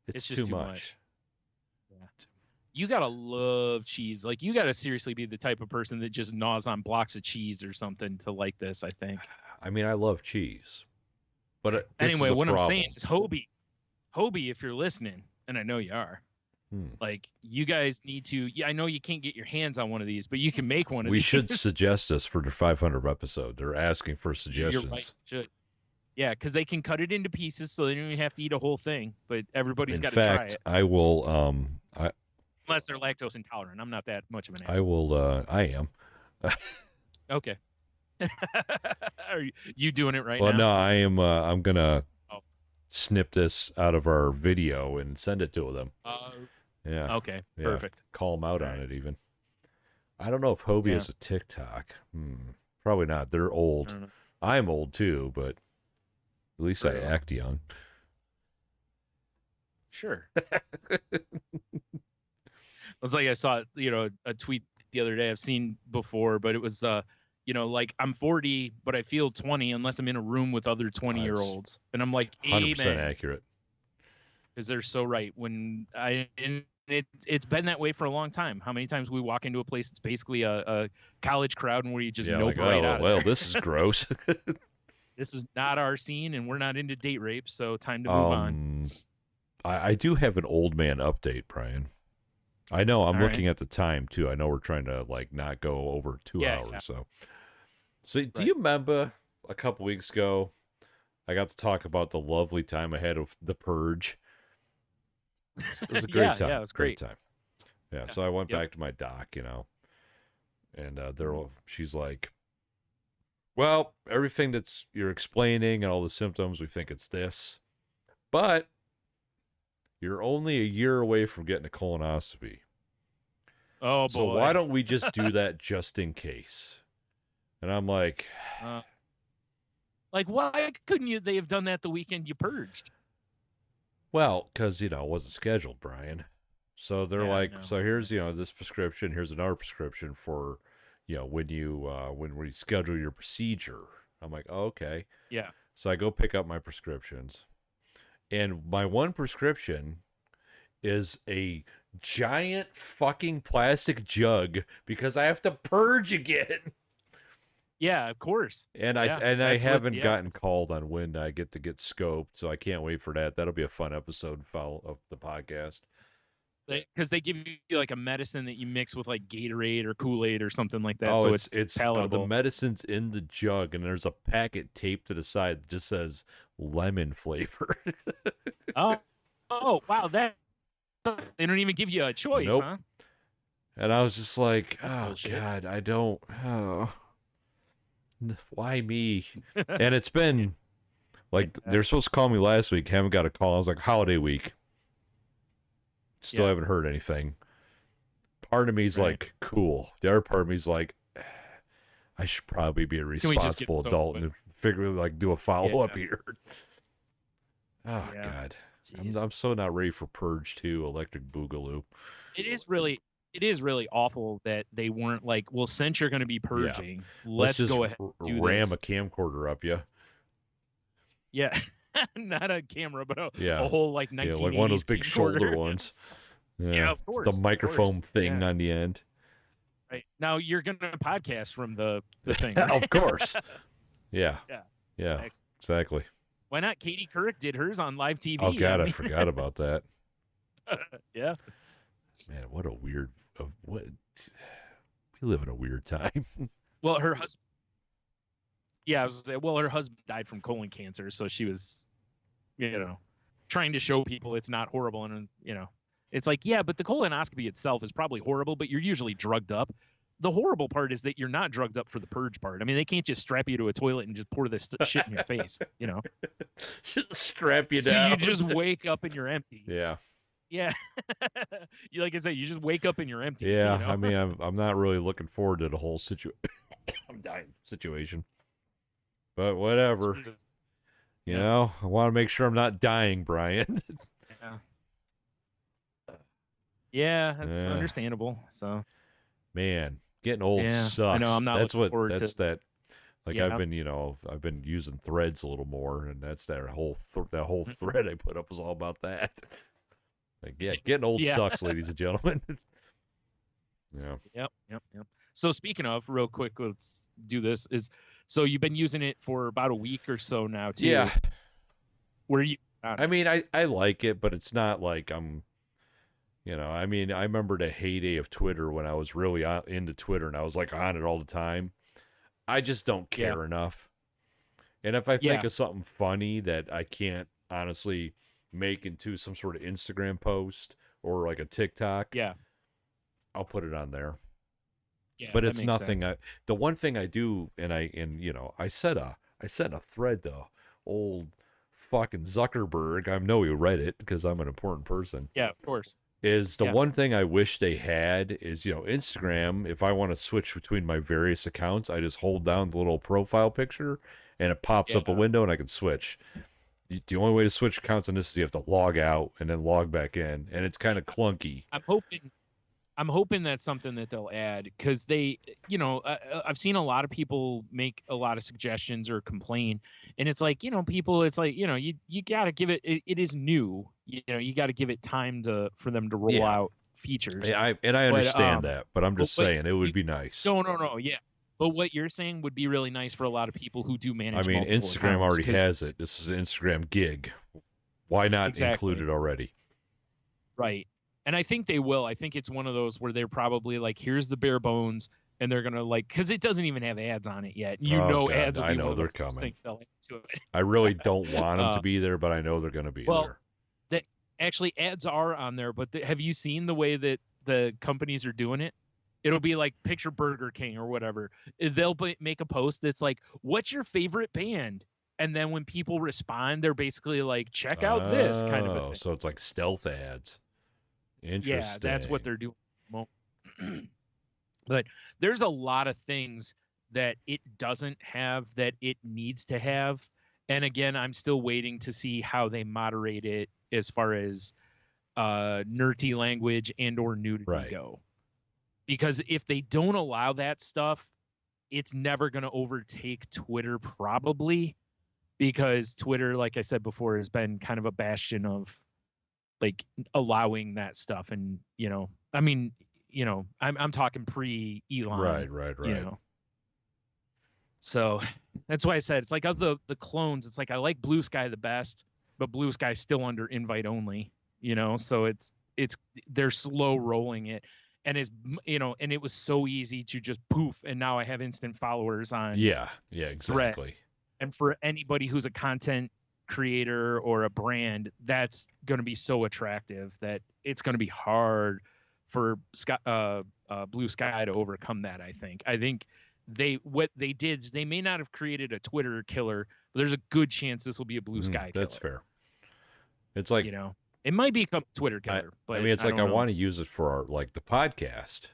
It's just too much. Yeah. You gotta love cheese. Like, you gotta seriously be the type of person that just gnaws on blocks of cheese or something to like this, I think. I mean, I love cheese. But anyway, what problem. I'm saying is Hobie, if you're listening, and I know you are, like, you guys need to. Yeah, I know you can't get your hands on one of these, but you can make one of these. We should suggest us for the 500 episode. They're asking for suggestions. You're right. Should. Yeah, because they can cut it into pieces, so they don't even have to eat a whole thing. But everybody's got to try it. In fact, I will. Unless they're lactose intolerant, I'm not that much of an asshole. I will. I am. Okay. Are you doing it right now? Well, no, I am. I'm gonna snip this out of our video and send it to them. Yeah. Okay. Perfect. Call them out on it even. I don't know if Hobie has a TikTok. Probably not. They're old. I'm old too, but at least I act young. Sure. It was like I saw, a tweet the other day I've seen before, but it was, like, I'm 40, but I feel 20 unless I'm in a room with other 20-year-olds. And I'm like, 100% amen. accurate. Because they're so right. It's been that way for a long time. How many times we walk into a place that's basically a college crowd and we just nope right out of there. This is gross. This is not our scene, and we're not into date rape, so time to move on. I do have an old man update, Brian. I know I'm looking at the time too. I know we're trying to not go over 2 hours. Yeah. So do you remember a couple weeks ago, I got to talk about the lovely time I had with The Purge. It was a great time. Yeah, it was great. Time. Yeah. So I went back to my doc, and she's like, well, everything that's you're explaining and all the symptoms, we think it's this, but you're only a year away from getting a colonoscopy. Oh, boy. So why don't we just do that just in case? And I'm like... why couldn't they have done that the weekend you purged? Well, because, it wasn't scheduled, Brian. So they're so here's, this prescription. Here's another prescription for, when we schedule your procedure. I'm like, oh, okay. Yeah. So I go pick up my prescriptions. And my one prescription is a giant fucking plastic jug because I have to purge again. Yeah, of course. And I haven't gotten called on when I get to get scoped, so I can't wait for that. That'll be a fun episode of the podcast. Because they give you like a medicine that you mix with like Gatorade or Kool-Aid or something like that. Oh, so it's palatable. The medicine's in the jug, and there's a packet taped to the side that just says lemon flavor. Oh, wow! They don't even give you a choice, nope. Huh? And I was just like, That's oh bullshit. God, I don't. Oh, why me? And it's been like they're supposed to call me last week. Haven't got a call. I was like, holiday week. Still haven't heard anything. Part of me's like, cool. The other part of me's like, I should probably be a responsible adult and figure like do a follow up here. Oh God, I'm so not ready for Purge 2, Electric Boogaloo. It is really awful that they weren't like, well, since you're going to be purging, let's just go ahead and do ram this. a camcorder up you. Yeah. Not a camera, but a whole like 1980s like one of those big camcorder. shoulder ones. Yeah, of course. The microphone thing on the end. Right. Now you're going to podcast from the thing. Right? Of course. Yeah. Exactly. Why not? Katie Couric did hers on live TV. Oh God, I forgot about that. Yeah. Man, what a weird. We live in a weird time. Well, her husband. Yeah, I was gonna say. Well, her husband died from colon cancer, so she was, trying to show people it's not horrible, and it's like, yeah, but the colonoscopy itself is probably horrible, but you're usually drugged up. The horrible part is that you're not drugged up for the purge part. I mean, they can't just strap you to a toilet and just pour this shit in your face, Just strap you down. So you just wake up and you're empty. Yeah. Yeah. Like I said, you just wake up and you're empty. Yeah, I mean, I'm not really looking forward to the whole situation. But whatever. Jesus. I want to make sure I'm not dying, Brian. Yeah, that's understandable. So, man, getting old sucks. I know. I'm not. That's what. That's that. Like I've been using Threads a little more, and that's that whole thread I put up was all about that. Like, getting old sucks, ladies and gentlemen. Yep. So speaking of, real quick, let's do this. So you've been using it for about a week or so now, too. Yeah. Where you? I mean, I like it, but it's not like I'm. I mean, I remember the heyday of Twitter when I was really into Twitter and I was like on it all the time. I just don't care enough. And if I think of something funny that I can't honestly make into some sort of Instagram post or like a TikTok, I'll put it on there. Yeah, but it's nothing. The one thing I do, I set a thread to old fucking Zuckerberg. I know he read it because I'm an important person. Yeah, of course. Is the one thing I wish they had is, Instagram, if I want to switch between my various accounts, I just hold down the little profile picture and it pops up a window and I can switch. The only way to switch accounts on this is you have to log out and then log back in, and it's kind of clunky. I'm hoping that's something that they'll add, because they, I've seen a lot of people make a lot of suggestions or complain, and it's like, people, it's like, you got to give it, it is new, you got to give it time for them to roll out features. I understand that, but I'm just saying it would be nice. No, yeah. But what you're saying would be really nice for a lot of people who do manage. I mean, Instagram already has it. This is an Instagram gig. Why not include it already? Right. And I think they will. I think it's one of those where they're probably like, here's the bare bones, and they're gonna because it doesn't even have ads on it yet. Ads. I know they're coming. I really don't want them to be there, but I know they're gonna be there. Actually, ads are on there, but have you seen the way that the companies are doing it? It'll be like, picture Burger King or whatever. They'll make a post that's like, "What's your favorite band?" And then when people respond, they're basically like, "Check out this," kind of a thing. So it's like stealth ads. Interesting. Yeah, that's what they're doing. But there's a lot of things that it doesn't have that it needs to have. And again, I'm still waiting to see how they moderate it as far as nerdy language and or nudity go. Because if they don't allow that stuff, it's never going to overtake Twitter, probably, because Twitter, like I said before, has been kind of a bastion of like allowing that stuff. And, I mean, I'm talking pre-Elon. Right. So that's why I said it's like of the clones, it's like I like Blue Sky the best, but Blue Sky's still under invite only, so it's they're slow rolling it, and and it was so easy to just poof, and now I have instant followers on Yeah, exactly. Threads. And for anybody who's a content creator or a brand, that's going to be so attractive that it's going to be hard for Blue Sky to overcome that. I think what they did is they may not have created a Twitter killer, but there's a good chance this will be a Blue Sky killer. That's fair. It's like, it might be a Twitter killer, but I mean, it's like I want to use it for our the podcast,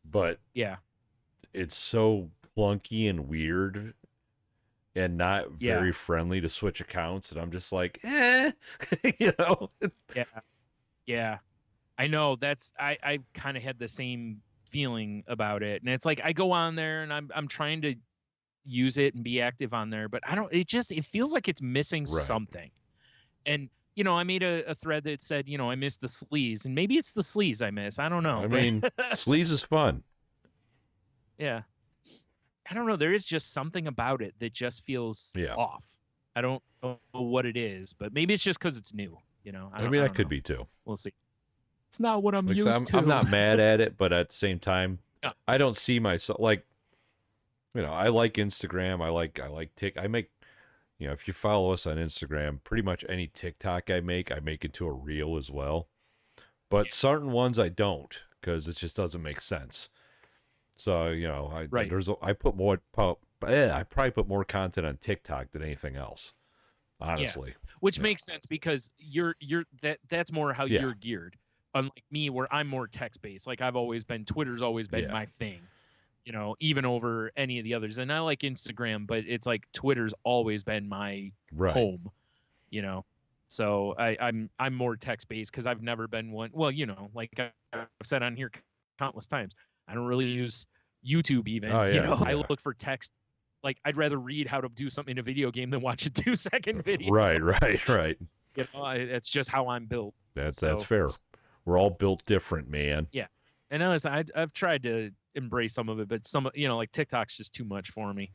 but yeah, it's so clunky and weird and not very friendly to switch accounts, and I'm just like, Yeah. Yeah. I know I kind of had the same feeling about it. And it's like I go on there and I'm trying to use it and be active on there, but it feels like it's missing something. And I made a thread that said, I miss the sleaze, and maybe it's the sleaze I miss. I don't know. I mean, sleaze is fun. Yeah. I don't know. There is just something about it that just feels off. I don't know what it is, but maybe it's just because it's new. I mean, that could be too. We'll see. It's not what I'm used to. I'm not mad at it, but at the same time, I don't see myself I like Instagram. I make, if you follow us on Instagram, pretty much any TikTok I make into a reel as well. But certain ones I don't, because it just doesn't make sense. So, I probably put more content on TikTok than anything else, honestly. Yeah. Which makes sense because that's more how you're geared. Unlike me, where I'm more text-based. Like Twitter's always been my thing, even over any of the others. And I like Instagram, but it's like Twitter's always been my home, So I'm more text-based because I've never been one. Well, like I've said on here countless times, I don't really use YouTube even. I look for text. Like I'd rather read how to do something in a video game than watch a 2-second video. Right. It's just how I'm built. That's fair. We're all built different, man. Yeah. And listen, I've tried to embrace some of it, but like TikTok's just too much for me.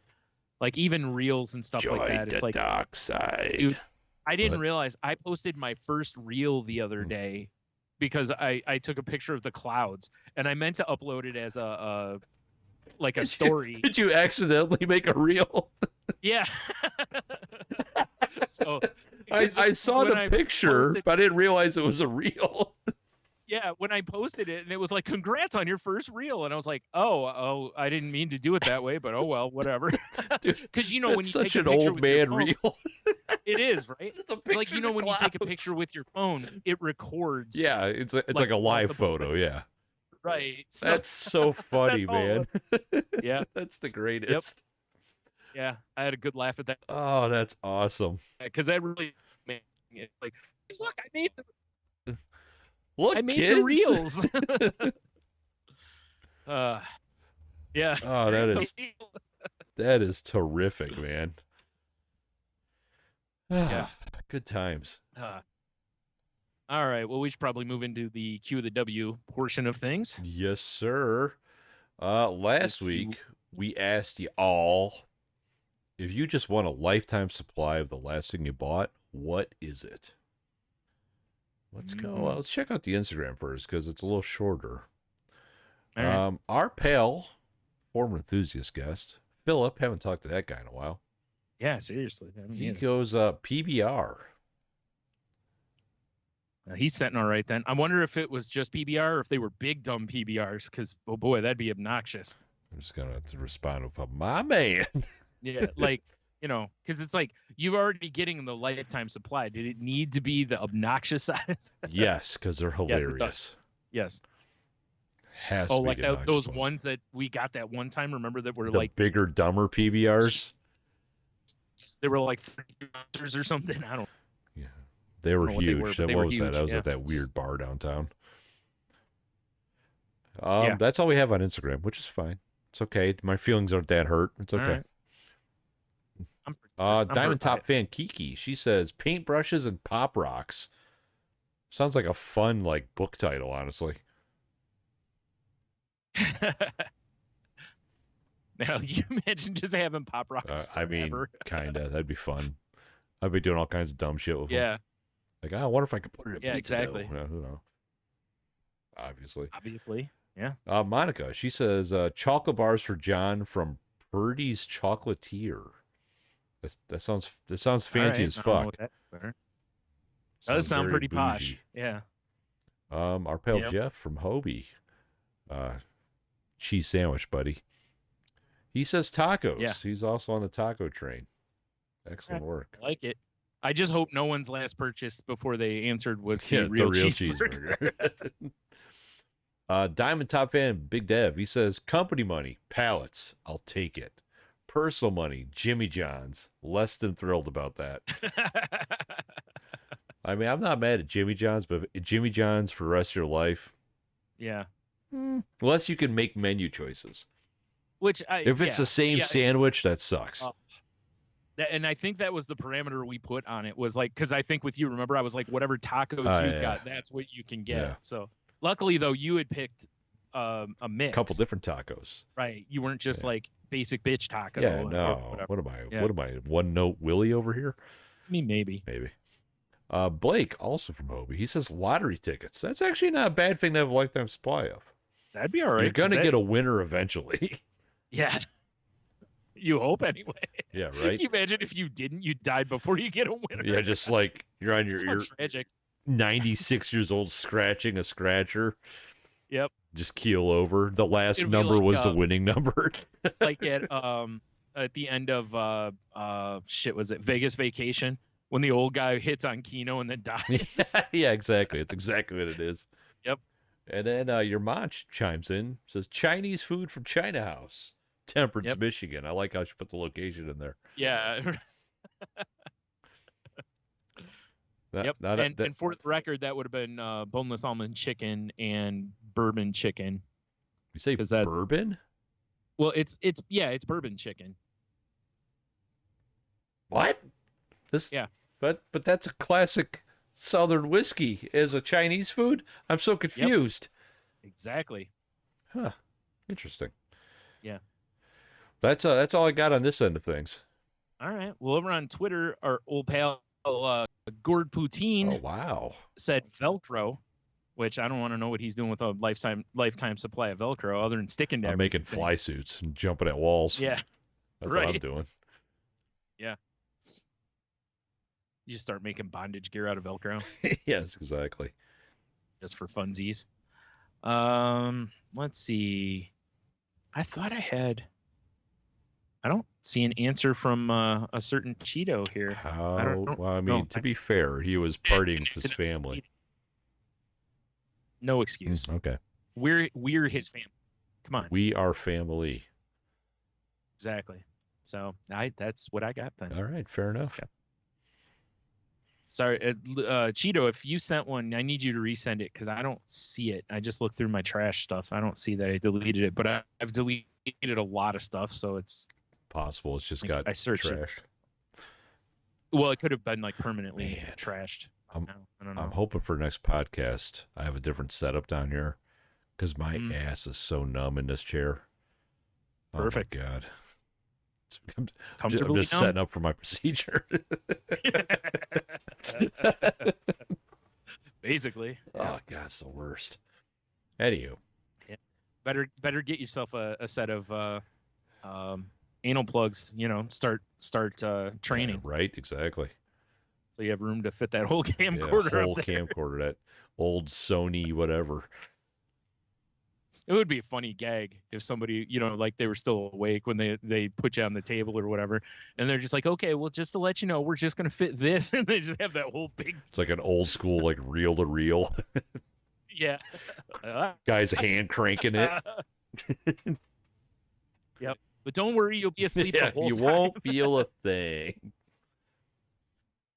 Like even reels and stuff like that. It's like dark side. Dude, I didn't realize I posted my first reel the other day because I took a picture of the clouds and I meant to upload it as a story. Did you accidentally make a reel? Yeah. So I saw the picture, but I didn't realize it was a reel. Yeah, when I posted it and it was like, congrats on your first reel. And I was like, oh, I didn't mean to do it that way, but oh well, whatever. Because when you such take an old man reel. It is, right? Like when you take a picture with your phone, it records. Yeah, it's like a live photo, yeah. Right. So, that's so funny, man. Yeah. That's the greatest. Yep. Yeah, I had a good laugh at that. Oh, that's awesome. Because that really made it like, look, I made kids. the reels. Yeah. Oh, that is terrific, man. Yeah. Good times. All right. Well, we should probably move into the QoftheW portion of things. Yes, sir. Last week we asked you all, if you just want a lifetime supply of the last thing you bought, what is it? Let's go. Well, let's check out the Instagram first because it's a little shorter. Right. Our pal, former enthusiast guest, Philip, haven't talked to that guy in a while. Yeah, seriously. He goes PBR. He's sitting all right then. I wonder if it was just PBR or if they were big dumb PBRs because, oh boy, that'd be obnoxious. I'm just going to have to respond with my man. Yeah, like, because it's like you're already getting the lifetime supply. Did it need to be the obnoxious side? Yes, because they're hilarious. Yes. Has to be like those ones that we got that one time. Remember that were the like bigger, dumber PBRs? They were like $3 or something. I don't. Yeah, they were huge. What was huge. That? I was at that weird bar downtown. That's all we have on Instagram, which is fine. It's okay. My feelings aren't that hurt. It's okay. Right. Diamond Top fan Kiki, she says paintbrushes and pop rocks. Sounds like a fun book title, honestly. Now, you imagine just having Pop Rocks I mean, forever? kinda. That'd be fun. I'd be doing all kinds of dumb shit with them. Yeah. Like, I wonder if I could put it in Yeah, pizza dough. exactly. Who knows? Obviously. Yeah. Monica, she says, chocolate bars for John from Birdie's Chocolatier. That sounds fancy as fuck. Does sound pretty bougie. posh. Yeah. Our pal Jeff from Hobie. Cheese sandwich, buddy. He says tacos. Yeah. He's also on the taco train. Excellent work. I like it. I just hope no one's last purchase before they answered was the real cheeseburger. Diamond Top Fan Big Dev. He says company money, pallets. I'll take it. Personal money, Jimmy John's. Less than thrilled about that. I mean, I'm not mad at Jimmy John's, but Jimmy John's for the rest of your life. Yeah. Unless you can make menu choices. If it's the same sandwich, that sucks. And I think that was the parameter we put on it, was like, because I think with you, remember, I was like, whatever tacos you got, that's what you can get. Yeah. So luckily, though, you had picked a mix. A couple different tacos. Right. You weren't just like basic bitch taco. Yeah, no. What am I? Yeah. What am I? One note Willie over here? I mean, maybe. Blake, also from Hobie, he says lottery tickets. That's actually not a bad thing to have a lifetime supply of. That'd be all right. You're going to get a winner eventually. Yeah. You hope anyway. Yeah, right? Can you imagine if you didn't, you died before you get a winner? Yeah, just like you're on your tragic. 96 years old scratching a scratcher. Yep. Just keel over. The last number was the winning number. Like at the end of was it Vegas Vacation, when the old guy hits on Keno and then dies? Yeah, exactly. It's exactly what it is. Yep. And then your mom chimes in, says Chinese food from China House, Temperance, Michigan. I like how she put the location in there. Yeah. And for the record, that would have been boneless almond chicken and bourbon chicken. You say bourbon? Well, it's bourbon chicken. What? But that's a classic Southern whiskey as a Chinese food. I'm so confused. Yep. Exactly. Huh. Interesting. Yeah. That's all I got on this end of things. All right. Well, over on Twitter, our old pal Gord Poutine said Velcro, which I don't want to know what he's doing with a lifetime supply of Velcro other than sticking to everything. Making fly suits and jumping at walls. Yeah. That's what I'm doing. Yeah. You start making bondage gear out of Velcro. Yes, exactly. Just for funsies. Let's see. I thought I don't see an answer from a certain Cheeto here. To be fair, he was partying with his family. No excuse. Okay. We're his family. Come on. We are family. Exactly. So that's what I got then. All right, fair enough. Sorry, Cheeto, if you sent one, I need you to resend it because I don't see it. I just looked through my trash stuff. I don't see that I deleted it, but I've deleted a lot of stuff, so it's possible it's just got trashed. Well, it could have been like permanently trashed. I don't know. I'm hoping for next podcast I have a different setup down here because my ass is so numb in this chair. Perfect. Oh my God. I'm just setting up for my procedure. Basically. Oh God, it's the worst. Anywho. Yeah. Better get yourself a set of anal plugs, start training. Yeah, right, exactly. So you have room to fit that whole camcorder whole camcorder, that old Sony whatever. It would be a funny gag if somebody, like they were still awake when they put you on the table or whatever, and they're just like, okay, well, just to let you know, we're just going to fit this, and they just have that whole big... It's like an old school, like, reel-to-reel. Yeah. Guy's hand cranking it. Yep. But don't worry, you'll be asleep the whole time. You won't feel a thing.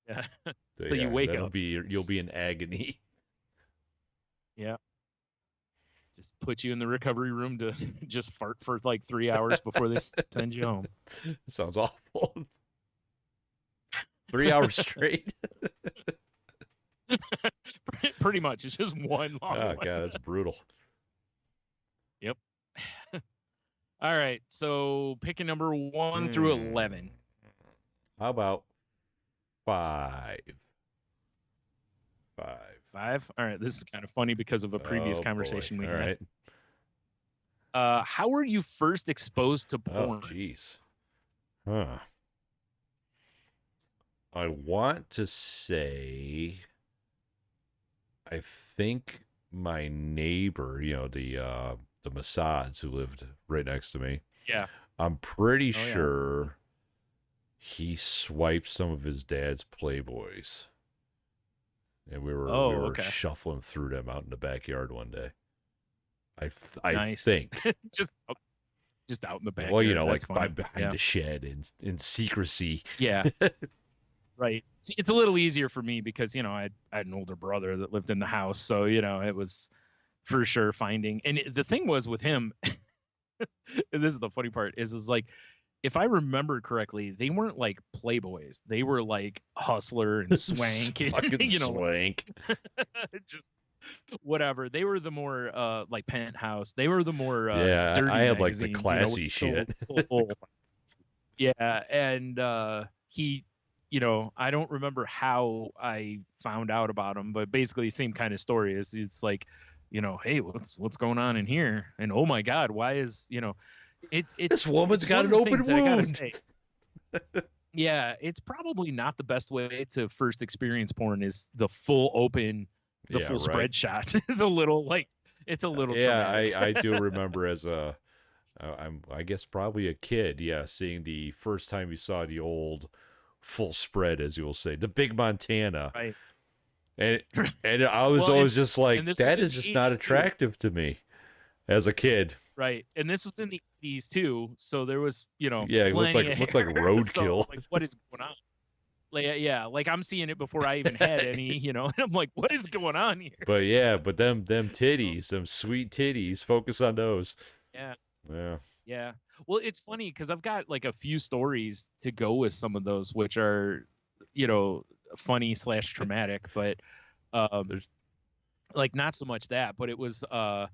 Yeah. So you wake up. You'll be in agony. Yeah. Just put you in the recovery room to just fart for like 3 hours before they send you home. Sounds awful. 3 hours straight. Pretty much. It's just one long one. God, that's brutal. Yep. All right. So picking number 1 through 11. How about 5? 5. 5. All right. This is kind of funny because of a previous conversation we had. Right. How were you first exposed to porn? Oh, jeez. Huh. I want to say, I think my neighbor, the Massads who lived right next to me. Yeah. I'm pretty sure he swiped some of his dad's Playboys. And we were shuffling through them out in the backyard one day. I think. just out in the backyard. Well, like behind the shed in secrecy. Yeah. Right. It's a little easier for me because, I had an older brother that lived in the house. So, it was for sure finding. And the thing was with him, and this is the funny part, is like, if I remember correctly, they weren't like Playboys. They were like Hustler and Swank. Fucking Swank. Just whatever. They were the more like Penthouse. They were the more dirty I had like the classy shit. Yeah, and he, I don't remember how I found out about him, but basically same kind of story. It's like, hey, what's going on in here? And oh my God, why is this woman's got an open wound. Yeah, it's probably not the best way to first experience porn. Is the full open. The full spread shots is a little it's a little traumatic. I do remember I guess probably a kid, seeing the first time you saw the old full spread, as you will say, the big Montana, right? And I was always just like, that is just not attractive to me as a kid, right? And this was in the 80s too, so there was it looked like roadkill. So like, what is going on? Like I'm seeing it before I even had any, and I'm like, what is going on here? But them titties, them sweet titties, focus on those. Yeah. Well, it's funny because I've got like a few stories to go with some of those, which are, funny / traumatic, but like not so much that, but it was I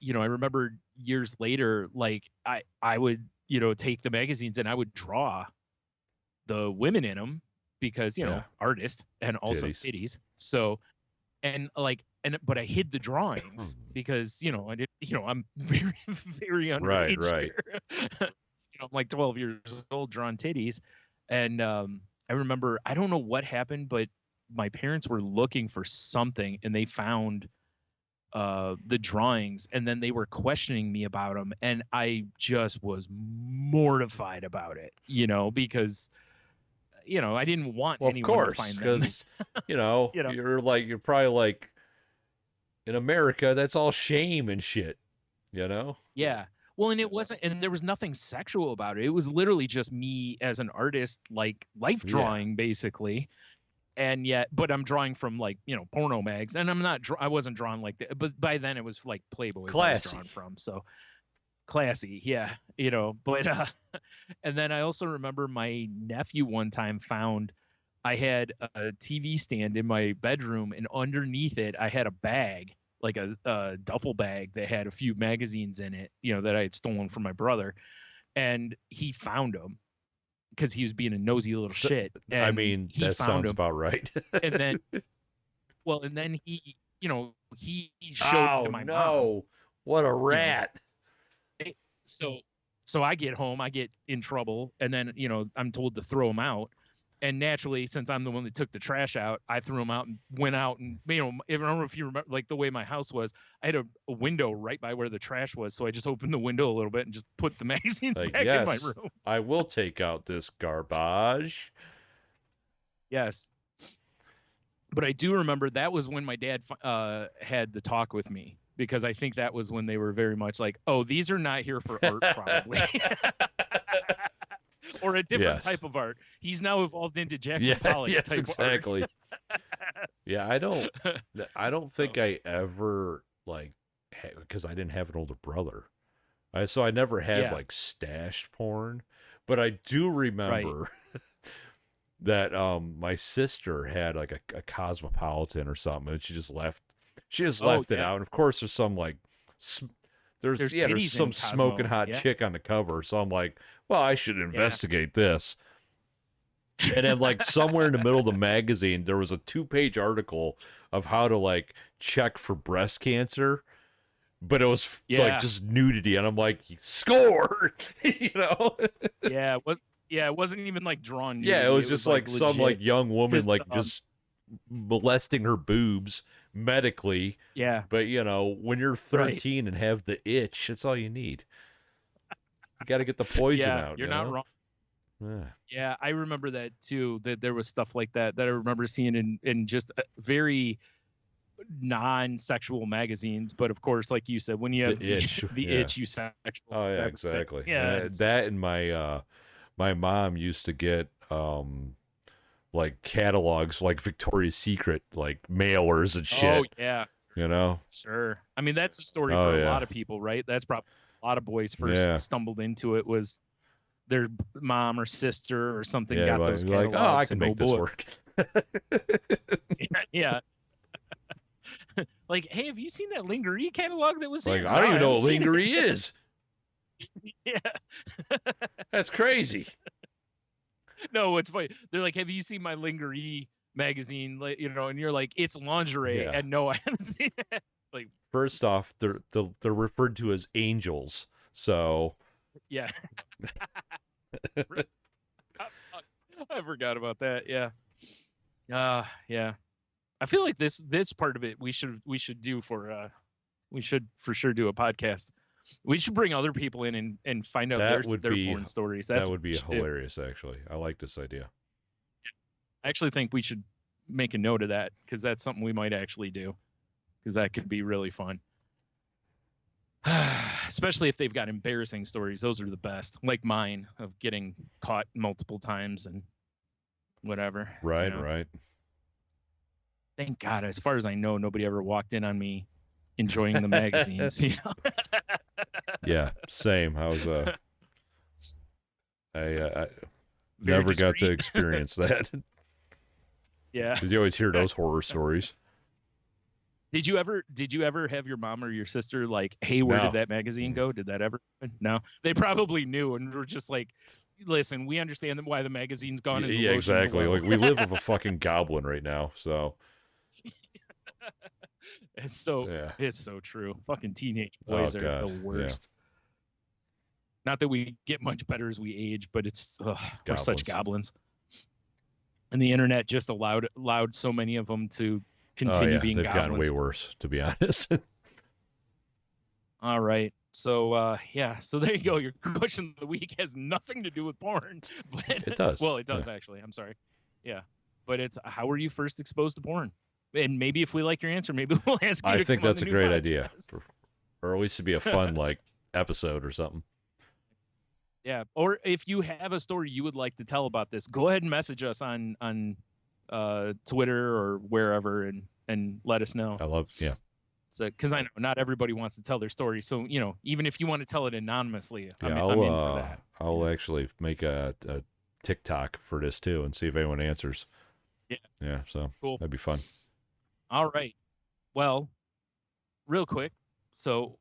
remember years later, like I would, take the magazines and I would draw the women in them because artist and also titties. So but I hid the drawings because I did I'm very very underage. Right. I'm like 12 years old drawing titties, and I remember, I don't know what happened, but my parents were looking for something and they found the drawings, and then they were questioning me about them, and I just was mortified about it, because I didn't want anyone to find them. Because you're probably like, in America, that's all shame and shit, Yeah. Well, and it wasn't, and there was nothing sexual about it. It was literally just me as an artist, like life drawing, basically. And yet, but I'm drawing from like, porno mags, and I wasn't drawing like that, but by then it was like Playboy I was drawn from. So classy. Yeah. But, and then I also remember my nephew one time found, I had a TV stand in my bedroom, and underneath it, I had a bag, like a duffel bag that had a few magazines in it, that I had stolen from my brother. And he found them because he was being a nosy little shit. And I mean, that sounds about right. And then he, he showed to my mom. What a rat. So I get home, I get in trouble, and then, I'm told to throw them out. And naturally, since I'm the one that took the trash out, I threw them out and went out. And, I don't know if you remember, like the way my house was, I had a window right by where the trash was. So I just opened the window a little bit and just put the magazines back in my room. I will take out this garbage. Yes. But I do remember that was when my dad had the talk with me, because I think that was when they were very much like, oh, these are not here for art, probably. Or a different type of art. He's now evolved into Jackson Pollock type exactly. Art. I don't think I ever, like, because I didn't have an older brother. So I never had like stashed porn, but I do remember that my sister had like a Cosmopolitan or something, and she just left it out. And of course there's some like there's some smoking hot chick on the cover. So I'm like, well, I should investigate this. And then like somewhere in the middle of the magazine, there was a 2-page article of how to like check for breast cancer. But it was like just nudity, and I'm like, score, you know? It wasn't even like drawn nudity. Yeah, it was just like some like young woman just molesting her boobs medically. Yeah. But you know, when you're 13 and have the itch, that's all you need. You got to get the poison out. You're not wrong. Yeah, I remember that too. That there was stuff like that I remember seeing in just very non-sexual magazines, but of course, like you said, when you have the itch, you sexual. Oh yeah, exactly. Yeah, that and my mom used to get like catalogs, like Victoria's Secret, like mailers and shit. Oh yeah, you know. Sure. I mean, that's a story for a lot of people, right? That's probably a lot of boys first stumbled into it was their mom or sister or something got those catalogs. Like, oh, I can make this work. Yeah. Like, hey, have you seen that lingerie catalog that was like? I don't even know what lingerie is. Yeah, that's crazy. No, it's funny. They're like, have you seen my lingerie magazine? Like, you know, and you're like, it's lingerie, and no, I haven't seen it. Like, first off, they're referred to as angels, so yeah. I forgot about that. Yeah. Yeah. I feel like this part of it we should do we should for sure do a podcast. We should bring other people in and find out their porn stories. That would be hilarious, actually. I like this idea. I actually think we should make a note of that because that's something we might actually do because that could be really fun. Especially if they've got embarrassing stories. Those are the best, like mine of getting caught multiple times and whatever. Right, you know? Right. Thank God, as far as I know, nobody ever walked in on me enjoying the magazines. You know? Yeah, same. I never got to experience that. Yeah, because you always hear those horror stories. Did you ever have your mom or your sister like, hey, where did that magazine go? Did that ever happen? No, they probably knew and were just like, listen, we understand why the magazine's gone. And yeah, exactly. Like we live with a fucking goblin right now, so. It's so true. Fucking teenage boys are the worst. Yeah. Not that we get much better as we age, but we're such goblins. And the internet just allowed so many of them to continue being goblins. They've gotten way worse, to be honest. All right. So so there you go. Your question of the week has nothing to do with porn, but it does. Well, it does actually. I'm sorry. Yeah, but it's how were you first exposed to porn? And maybe if we like your answer, maybe we'll ask you. I think that's a great idea, or at least to be a fun like episode or something. Yeah, or if you have a story you would like to tell about this, go ahead and message us on Twitter or wherever and let us know. So, because I know not everybody wants to tell their story, so you know, even if you want to tell it anonymously, I'm in for that. I'll actually make a TikTok for this too and see if anyone answers. Yeah. So cool. That'd be fun. All right. Well, real quick. So,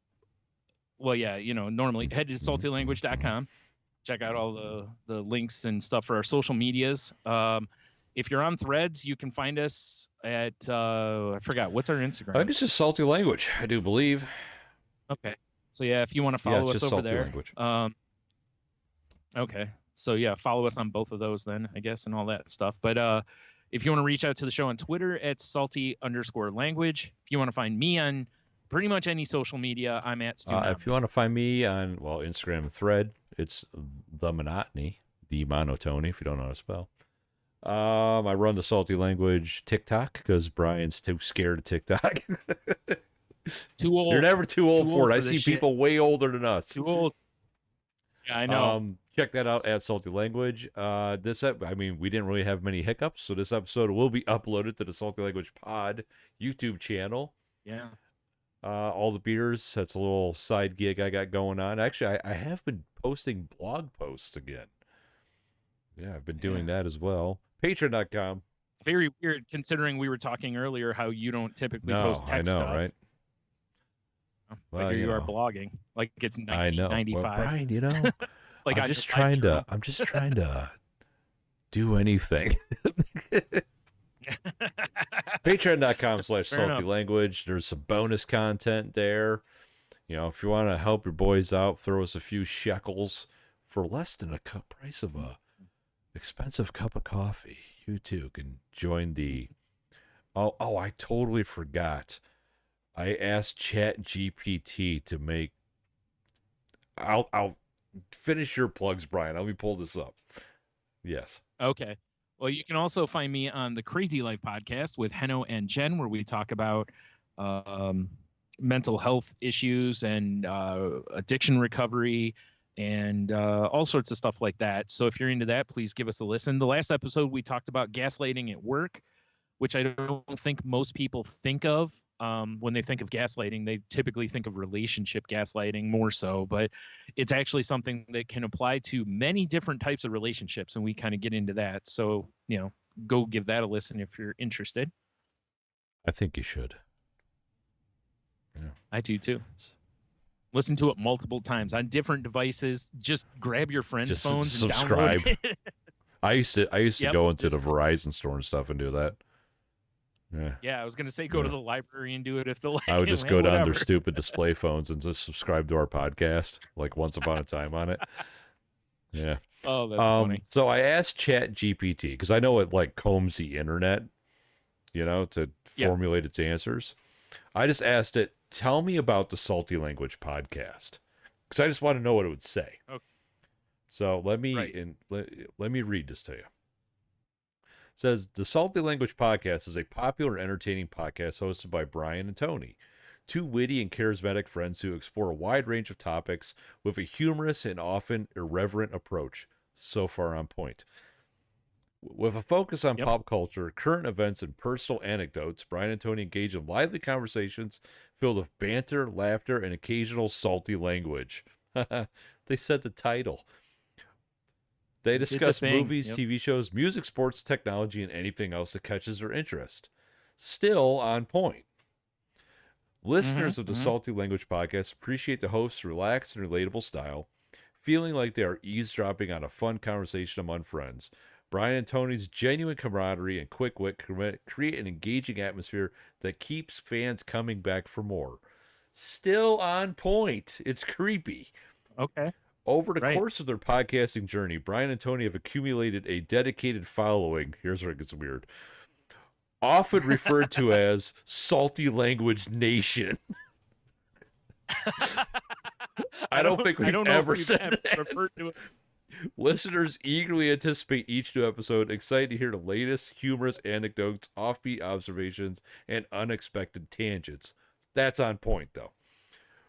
normally head to saltylanguage.com. Check out all the links and stuff for our social medias. If you're on Threads, you can find us at I forgot what's our Instagram. I think it's just Salty Language, I do believe. Okay. So if you want to follow us over there. Language. Okay. So follow us on both of those then, I guess, and all that stuff. But if you want to reach out to the show on Twitter, it's salty_language. If you want to find me on pretty much any social media, I'm at Stu. If you want to find me on Instagram and Thread, it's the monotony, if you don't know how to spell. I run the Salty Language TikTok because Brian's too scared of TikTok. Too old. You're never too old for it. I see people way older than us. Too old. Yeah, I know. Check that out at Salty Language. We didn't really have many hiccups, so this episode will be uploaded to the Salty Language Pod YouTube channel. Yeah. All the beers, that's a little side gig I got going on. Actually, I have been posting blog posts again. Yeah, I've been doing that as well. Patreon.com. It's very weird considering we were talking earlier how you don't typically post text stuff. I know, right? Well, like you are blogging like it's 1995. Well, Brian, like I'm just trying to do anything. Patreon.com/saltylanguage. There's some bonus content there. If you want to help your boys out, throw us a few shekels for less than a price of a expensive cup of coffee. You too can join the. Oh, I totally forgot. I asked ChatGPT to make. I'll finish your plugs, Brian. Let me pull this up. Yes. Okay. Well, you can also find me on the Crazy Life podcast with Henno and Jen, where we talk about mental health issues and addiction recovery and all sorts of stuff like that. So if you're into that, please give us a listen. The last episode, we talked about gaslighting at work, which I don't think most people think of. When they think of gaslighting, they typically think of relationship gaslighting more so, but it's actually something that can apply to many different types of relationships, and we kind of get into that. So, go give that a listen if you're interested. I think you should. Yeah. I do too. Listen to it multiple times on different devices. Just grab your friends' phones and subscribe. Download it. I used to go into the Verizon store and stuff and do that. Yeah, I was gonna say go to the library and do it if the. I would just go down their stupid display phones and just subscribe to our podcast, like Once Upon a Time on it. Yeah. Oh, that's funny. So I asked ChatGPT because I know it like combs the internet, to formulate its answers. I just asked it, tell me about the Salty Language podcast, because I just want to know what it would say. Okay. So let me let me read this to you. It says, the Salty Language podcast is a popular and entertaining podcast hosted by Brian and Tony, two witty and charismatic friends who explore a wide range of topics with a humorous and often irreverent approach. So far on point. With a focus on pop culture, current events, and personal anecdotes, Brian and Tony engage in lively conversations filled with banter, laughter, and occasional salty language. They said the title. They discuss movies, TV shows, music, sports, technology, and anything else that catches their interest. Still on point. Listeners of the Salty Language podcast appreciate the host's relaxed and relatable style, feeling like they are eavesdropping on a fun conversation among friends. Brian and Tony's genuine camaraderie and quick wit create an engaging atmosphere that keeps fans coming back for more. Still on point. It's creepy. Okay. Over the course of their podcasting journey, Brian and Tony have accumulated a dedicated following. Here's where it gets weird. Often referred to as Salty Language Nation. I don't think we've ever said that. Referred to it. Listeners eagerly anticipate each new episode, excited to hear the latest humorous anecdotes, offbeat observations, and unexpected tangents. That's on point, though.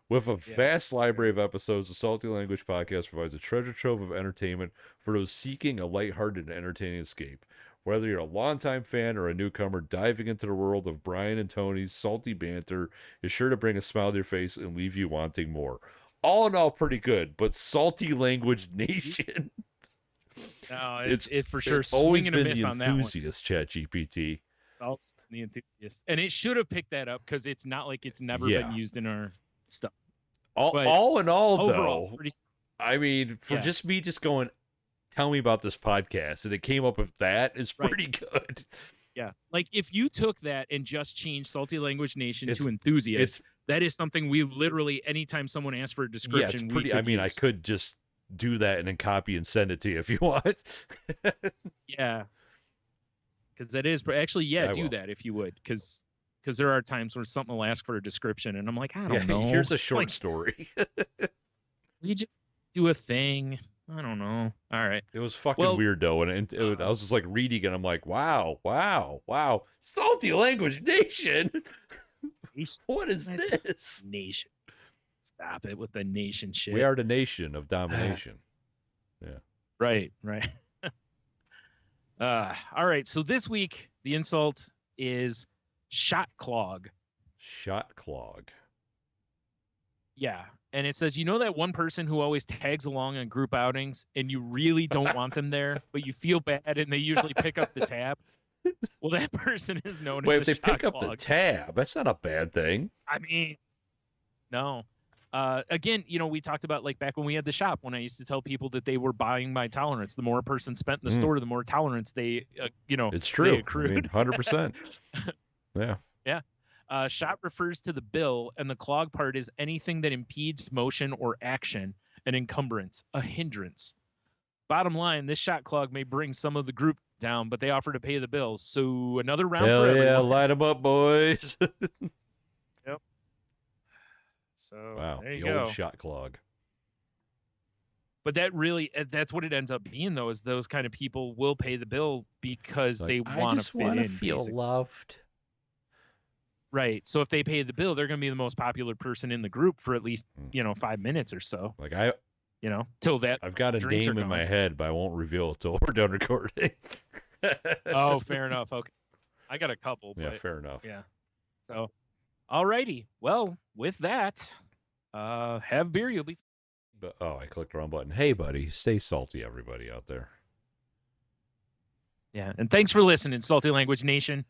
With a vast library of episodes, the Salty Language podcast provides a treasure trove of entertainment for those seeking a lighthearted and entertaining escape. Whether you're a longtime fan or a newcomer, diving into the world of Brian and Tony's salty banter is sure to bring a smile to your face and leave you wanting more. All in all, pretty good, but Salty Language Nation. No, it's for sure. It's always been the enthusiast, ChatGPT. The enthusiast, and it should have picked that up because it's not like it's never been used in our stuff. All in all, overall, though, I mean, for just me just going, tell me about this podcast, and it came up with that, is pretty good. Yeah, like if you took that and just changed Salty Language Nation to enthusiast, that is something we literally, anytime someone asks for a description, it's pretty. I mean, I could just do that and then copy and send it to you if you want. Yeah, because that is actually do that if you would, because there are times where something will ask for a description, and I'm like, I don't know. Here's a short story. We just do a thing. I don't know. All right. It was fucking weird, though. And I was just like reading, and I'm like, wow. Salty Language Nation. What is this? Nation. Stop it with the nation shit. We are the nation of domination. Right. All right. So this week, the insult is shot clog. Shot clog. Yeah. And it says, that one person who always tags along on group outings and you really don't want them there, but you feel bad and they usually pick up the tab. Well, that person is known as a shot clog. Wait, if they pick up the tab, that's not a bad thing. I mean, No. Again, we talked about like back when we had the shop, when I used to tell people that they were buying my tolerance. The more a person spent in the store, the more tolerance they, it's true. they accrued. 100%. Yeah. Yeah. Shot refers to the bill, and the clog part is anything that impedes motion or action, an encumbrance, a hindrance. Bottom line, this shot clog may bring some of the group down, but they offer to pay the bills. So another round Hell for everyone. yeah, light them up, boys. Yep. So wow, there you the go. old shot clog. But that's what it ends up being, though, is those kind of people will pay the bill because they want to fit in. I just feel loved. Right. So if they pay the bill, they're going to be the most popular person in the group for at least, 5 minutes or so. Like till that. I've got a name in my head, but I won't reveal it till we're done recording. Oh, fair enough. Okay. I got a couple. Yeah, but, fair enough. Yeah. So, alrighty. Well, with that, have beer. You'll be. But I clicked the wrong button. Hey, buddy, stay salty, everybody out there. Yeah, and thanks for listening, Salty Language Nation.